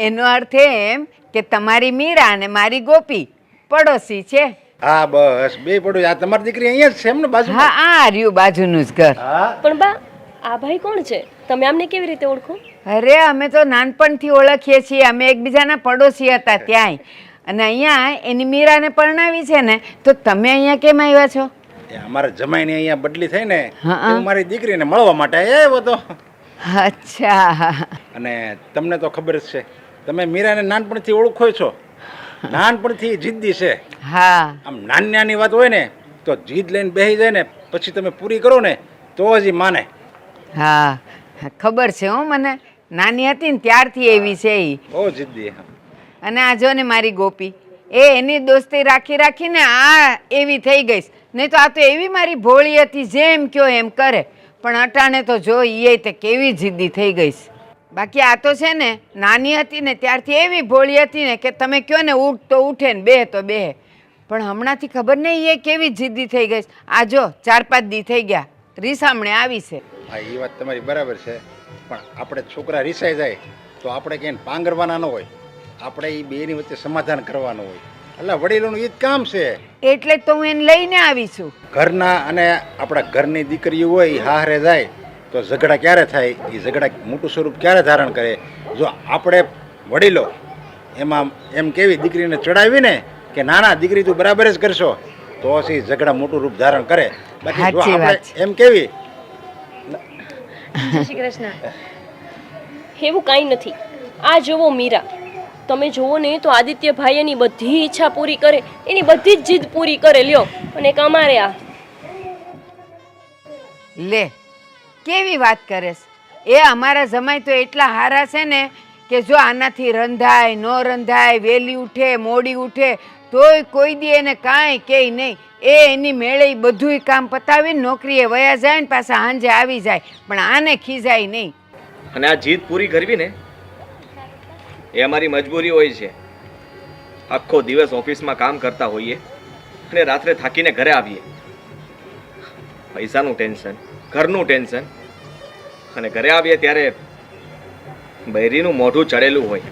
એનો અર્થ એમ કે તમારી મીરા અને મારી ગોપી પડોશી છે. હા બસ, બે પડો. આ તમારી દીકરી અહીંયા જ છે એમ ને બાજુ? હા, આ રહ્યું બાજુનું જ ઘર. હા. પણ બા, આ ભાઈ કોણ છે? તમે આમને કેવી રીતે ઓળખો? અરે અમે તો નાનપણથી ઓળખીએ છીએ. અમે એકબીજાના પડોશી હતા ત્યાંય. અને અહીંયા એની મીરાને પરણાવી છે ને, તો તમે અહીંયા કેમ આવ્યા છો? એ અમારા જમાઈની અહીંયા બદલી થઈ ને, હા. હું મારી દીકરીને મળવા માટે આવ્યો તો. અચ્છા. અને તમને તો ખબર જ છે, તમે મીરાને નાનપણથી ઓળખો છો. નાનપણથી જિદ્દી છે. હા, આમ નાની નાની વાત હોય ને તો જીદ લઈને બેસી જાય ને, પછી તમે પૂરી કરો ને તો હજી માને. હા, ખબર છે હો મને. નાની હતી ને ત્યારથી એવી છે ઈ. બહુ જિદ્દી. અને આ જો ને મારી ગોપી, એની દોસ્તી રાખી રાખીને આ એવી થઈ ગઈ. નહીં તો આ તો એવી મારી ભોળી હતી, જેમ કયો એમ કરે. પણ અટાણે તો જો એ તે કેવી જિદ્દી થઈ ગઈ. બાકી આ તો છે ને, નાની હતી ને ત્યારથી એવી ભોળી હતી ને કે તમે કયો ને ઉઠ તો ઉઠે ને બેહ તો બેહે. પણ હમણાંથી ખબર નહીં એ કેવી જિદ્દી થઈ ગઈ. આ જો 4-5 દી થઈ ગયા રીસામણે આવી છે. હા, એ વાત તમારી બરાબર છે. પણ આપણે છોકરા રીસાઈ જાય તો આપણે ક્યાંય પાંગરવાના ન હોય. આપણે એ બેની વચ્ચે સમાધાન કરવાનું હોય. એટલે વડીલોનું એ જ કામ છે. એટલે જ તો હું એને લઈને આવી છું. ઘરના અને આપણા ઘરની દીકરીઓ હોય એ હારે જાય તો ઝઘડા ક્યારે થાય, એ ઝઘડા મોટું સ્વરૂપ ક્યારે ધારણ કરે. જો આપણે વડીલો એમાં એમ કેવી દીકરીને ચડાવીને કે નાના દીકરી તું બરાબર જ કરશો, તો પછી ઝઘડા મોટું રૂપ ધારણ કરે. બાકી જો સાચી વાત આપણે એમ કેવી જય શ્રી કૃષ્ણ. એવું કાંઈ નથી. આ જુઓ મીરા, તમે જુઓ ને તો આદિત્યભાઈ એની બધી ઈચ્છા પૂરી કરે, એની બધી જ જીદ પૂરી કરે. લ્યો, અને એક અમારે આ લે, કેવી વાત કરેશ. એ અમારા જમાઈ તો એટલા હારા છે ને કે જો આનાથી રંધાય ન રંધાય, વહેલી ઉઠે મોડી ઉઠે તોય કોઈ દી એને કાંઈ કહે નહીં. એની મેળે બધુંય કામ પતાવીને નોકરીએ વયા જાય ને પાછા સાંજે આવી જાય. પણ આને ખીજાય નહીં. અને આ જીદ પૂરી કરવી ને એ અમારી મજબૂરી હોય છે. આખો દિવસ ઓફિસમાં કામ કરતા હોઈએ અને રાત્રે થાકીને ઘરે આવીએ. પૈસાનું ટેન્શન, ઘરનું ટેન્શન અને ઘરે આવીએ ત્યારે બૈરીનું મોઢું ચડેલું હોય.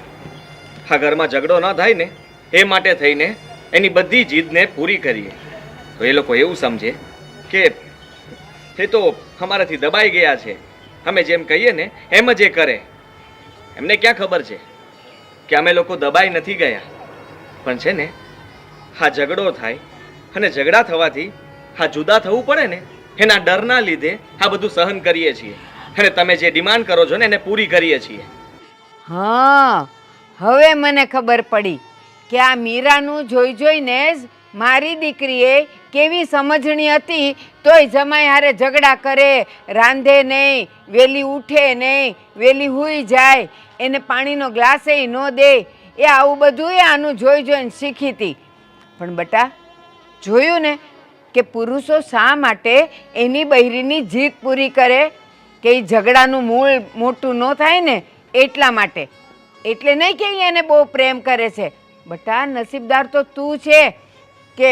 આ ઘરમાં ઝઘડો ન થાય ને એ માટે થઈને એની બધી જીદને પૂરી કરીએ તો એ લોકો એવું સમજે કે એ તો અમારાથી દબાઈ ગયા છે, અમે જેમ કહીએ ને એમ જ એ કરે. એમને ક્યાં ખબર છે કે અમે લોકો દબાઈ નથી ગયા, પણ છે ને આ ઝઘડો થાય અને ઝઘડા થવાથી આ જુદા થવું પડે ને એના ડરના લીધે આ બધું સહન કરીએ છીએ અને તમે જે ડિમાન્ડ કરો છો ને એને પૂરી કરીએ છીએ. હા, હવે મને ખબર પડી કે આ મીરાનું જોઈ જોઈને જ મારી દીકરીએ કેવી સમજણી હતી, તોય જમાઈ હારે ઝઘડા કરે, રાંધે નહીં, વહેલી ઉઠે નહીં, વહેલી સૂઈ જાય, એને પાણીનો ગ્લાસ ન દે. એ આવું બધું આનું જોઈ જોઈને શીખી હતી. પણ બટા, જોયું ને કે પુરુષો શા માટે એની બૈરીની જીદ પૂરી કરે કે એ ઝઘડાનું મૂળ મોટું ન થાય ને એટલા માટે. એટલે નહીં કે એને બહુ પ્રેમ કરે છે. બટા, નસીબદાર તો તું છે કે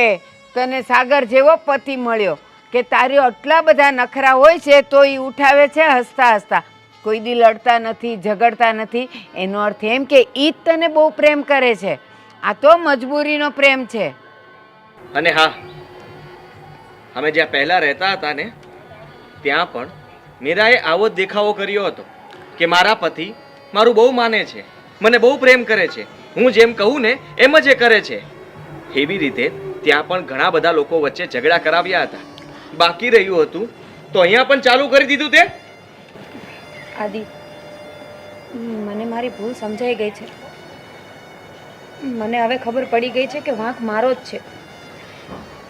તને સાગર જેવો પતિ મળ્યો, કે તારે આટલા બધા નખરા હોય છે તો એ ઉઠાવે છે હસતા હસતા. કોઈ દી લડતા નથી, ઝઘડતા નથી. એનો અર્થ એમ કે એ જ તને બહુ પ્રેમ કરે છે. આ તો મજબૂરીનો પ્રેમ છે. અને હા, અમે જ્યાં પહેલા રહેતા હતા ને ત્યાં પણ મીરાએ આવો જ દેખાવો કર્યો હતો કે મારા પતિ મારું બહુ માને છે, મને બહુ પ્રેમ કરે છે, હું જેમ કહું ને એમ જ એ કરે છે. એવી રીતે ત્યાં પણ ઘણા બધા લોકો વચ્ચે ઝઘડા કરાવ્યા હતા. બાકી રહ્યું હતું તો અહીંયા પણ ચાલુ કરી દીધું તે. આદિ, મને મારી ભૂલ સમજાઈ ગઈ છે. મને હવે ખબર પડી ગઈ છે કે વાંક મારો જ છે.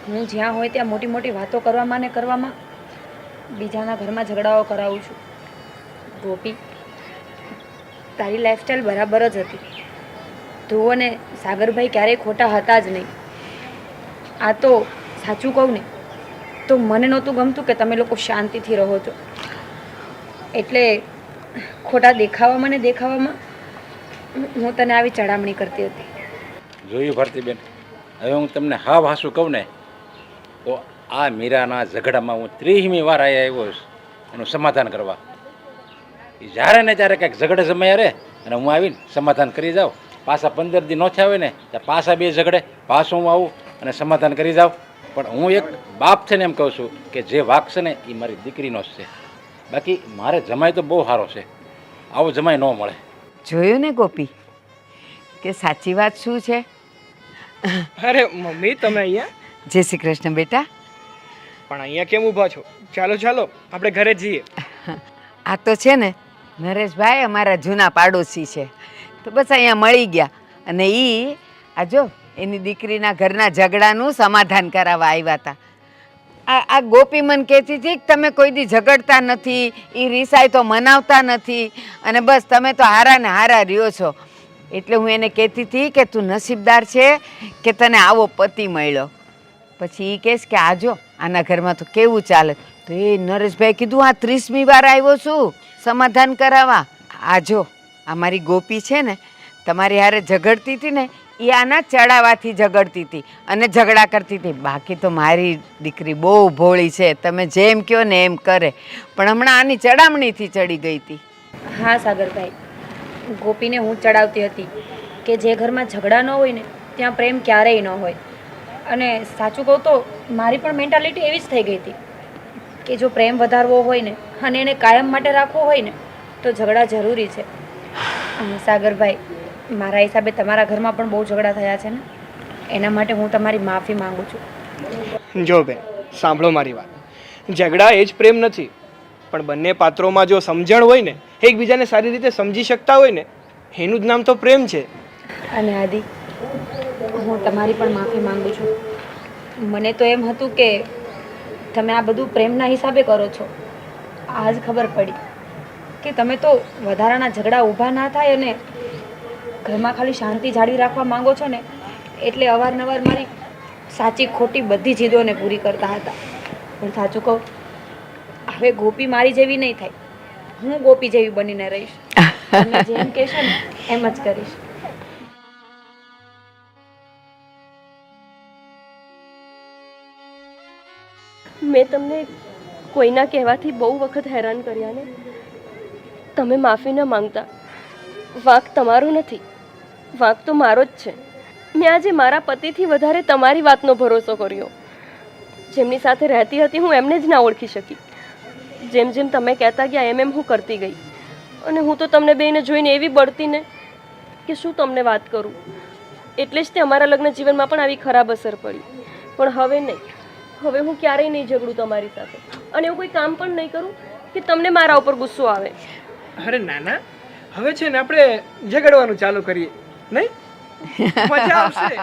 હું જ્યાં હોય ત્યાં મોટી મોટી વાતો કરવામાં ને કરવામાં બીજાના ઘરમાં ઝઘડાઓ કરાવું છું. ગોપી, તારી લાઈફસ્ટાઈલ બરાબર જ હતી. તું અને સાગરભાઈ ક્યારેય ખોટા હતા જ નહીં. આ તો સાચું કહું ને તો મને નહોતું ગમતું કે તમે લોકો શાંતિથી રહો છો. એટલે ખોટા દેખાવામાં ને દેખાવામાં હું તને આવી ચડામણી કરતી હતી. જોયું ભારતીબેન, હવે હું તમને હાવ હાસું કહું ને તો આ મીરાના ઝઘડામાં હું 30મી વાર આવ્યો છું એનું સમાધાન કરવા. એ જ્યારે ને ત્યારે કંઈક ઝઘડે જમાયા રહે અને હું આવીને સમાધાન કરી જાઉં. પાછા 15 દી ન થયા હોય ને ત્યાં પાછા બે ઝઘડે, પાછું હું આવું અને સમાધાન કરી જાઉં. પણ હું એક બાપ છે ને એમ કહું છું કે જે વાક છે ને એ મારી દીકરીનો જ છે. બાકી મારે જમાઈ તો બહુ સારો છે, આવો જમાઈ ન મળે. જોયું ને ગોપી કે સાચી વાત શું છે? અરે મમ્મી, તમે અહીંયા? જય શ્રી કૃષ્ણ બેટા. પણ અહીંયા કેમ ઊભા છો? ચાલો ચાલો આપણે ઘરે જઈએ. આ તો છે ને નરેશભાઈ અમારા જૂના પાડોશી છે, તો બસ અહીંયા મળી ગયા અને એ આ જો એની દીકરીના ઘરના ઝઘડાનું સમાધાન કરાવવા આવ્યા હતા. આ ગોપી મન કહેતી હતી કે તમે કોઈ દી ઝઘડતા નથી, એ રીસાય તો મનાવતા નથી અને બસ તમે તો હારા ને હારા રહ્યો છો. એટલે હું એને કહેતી હતી કે તું નસીબદાર છે કે તને આવો પતિ મળ્યો. પછી એ કહેશ કે આજો આના ઘરમાં તો કેવું ચાલે. તો એ નરેશભાઈ કીધું આ 30મી વાર આવ્યો છું સમાધાન કરાવવા. આજો આ મારી ગોપી છે ને તમારી હારે ઝઘડતી હતી ને એ આના ચડાવવાથી ઝઘડતી હતી અને ઝઘડા કરતી હતી. બાકી તો મારી દીકરી બહુ ભોળી છે, તમે જેમ કહો ને એમ કરે. પણ હમણાં આની ચડામણીથી ચડી ગઈ હતી. હા સાગરભાઈ, ગોપીને હું ચડાવતી હતી કે જે ઘરમાં ઝઘડા ન હોય ને ત્યાં પ્રેમ ક્યારેય ન હોય. અને સાચું કહું તો મારી પણ મેન્ટાલિટી એવી જ થઈ ગઈ હતી કે જો પ્રેમ વધારવો હોય ને અને એને કાયમ માટે રાખવો હોય ને તો ઝઘડા જરૂરી છે. અને સાગરભાઈ, મારા હિસાબે તમારા ઘરમાં પણ બહુ ઝઘડા થયા છે ને, એના માટે હું તમારી માફી માંગુ છું. જો બેન, સાંભળો મારી વાત. ઝઘડા એ જ પ્રેમ નથી, પણ બંને પાત્રોમાં જો સમજણ હોય ને, એકબીજાને સારી રીતે સમજી શકતા હોય ને, એનું જ નામ તો પ્રેમ છે. અને આદિ, હું તમારી પણ માફી માંગુ છું. મને તો એમ હતું કે તમે આ બધું પ્રેમના હિસાબે કરો છો. આજ ખબર પડી કે તમે તો વધારાના ઝઘડા ઊભા ના થાય અને ઘરમાં ખાલી શાંતિ જાળવી રાખવા માંગો છો ને, એટલે અવારનવાર મારી સાચી ખોટી બધી જીદોને પૂરી કરતા હતા. પણ સાચું કહું, હવે ગોપી મારી જેવી નહીં થાય, હું ગોપી જેવી બનીને રહીશ. તમે જેમ કહેશો ને એમ જ કરીશ. મેં તમને કોઈના કહેવાથી બહુ વખત હેરાન કર્યા ને, તમે માફી ન માંગતા. વાંક તમારો નથી, વાંક તો મારો જ છે. મેં આજે મારા પતિથી વધારે તમારી વાતનો ભરોસો કર્યો. જેમની સાથે રહેતી હતી હું એમને જ ના ઓળખી શકી. જેમ જેમ તમે કહેતા ગયા એમ હું કરતી ગઈ. અને હું તો તમને બેને જોઈને એવી બળતી ને કે શું તમને વાત કરું. એટલે જ તે અમારા લગ્ન જીવનમાં પણ આવી ખરાબ અસર પડી. પણ હવે નહીં, હવે હું ક્યારેય નહીં ઝઘડું તમારી સાથે, અને એવું કોઈ કામ પણ નહીં કરું કે તમને મારા ઉપર ગુસ્સો આવે. અરે ના ના, હવે છે ને આપણે ઝઘડવાનું ચાલુ કરીએ, નહીં? મજા આવશે.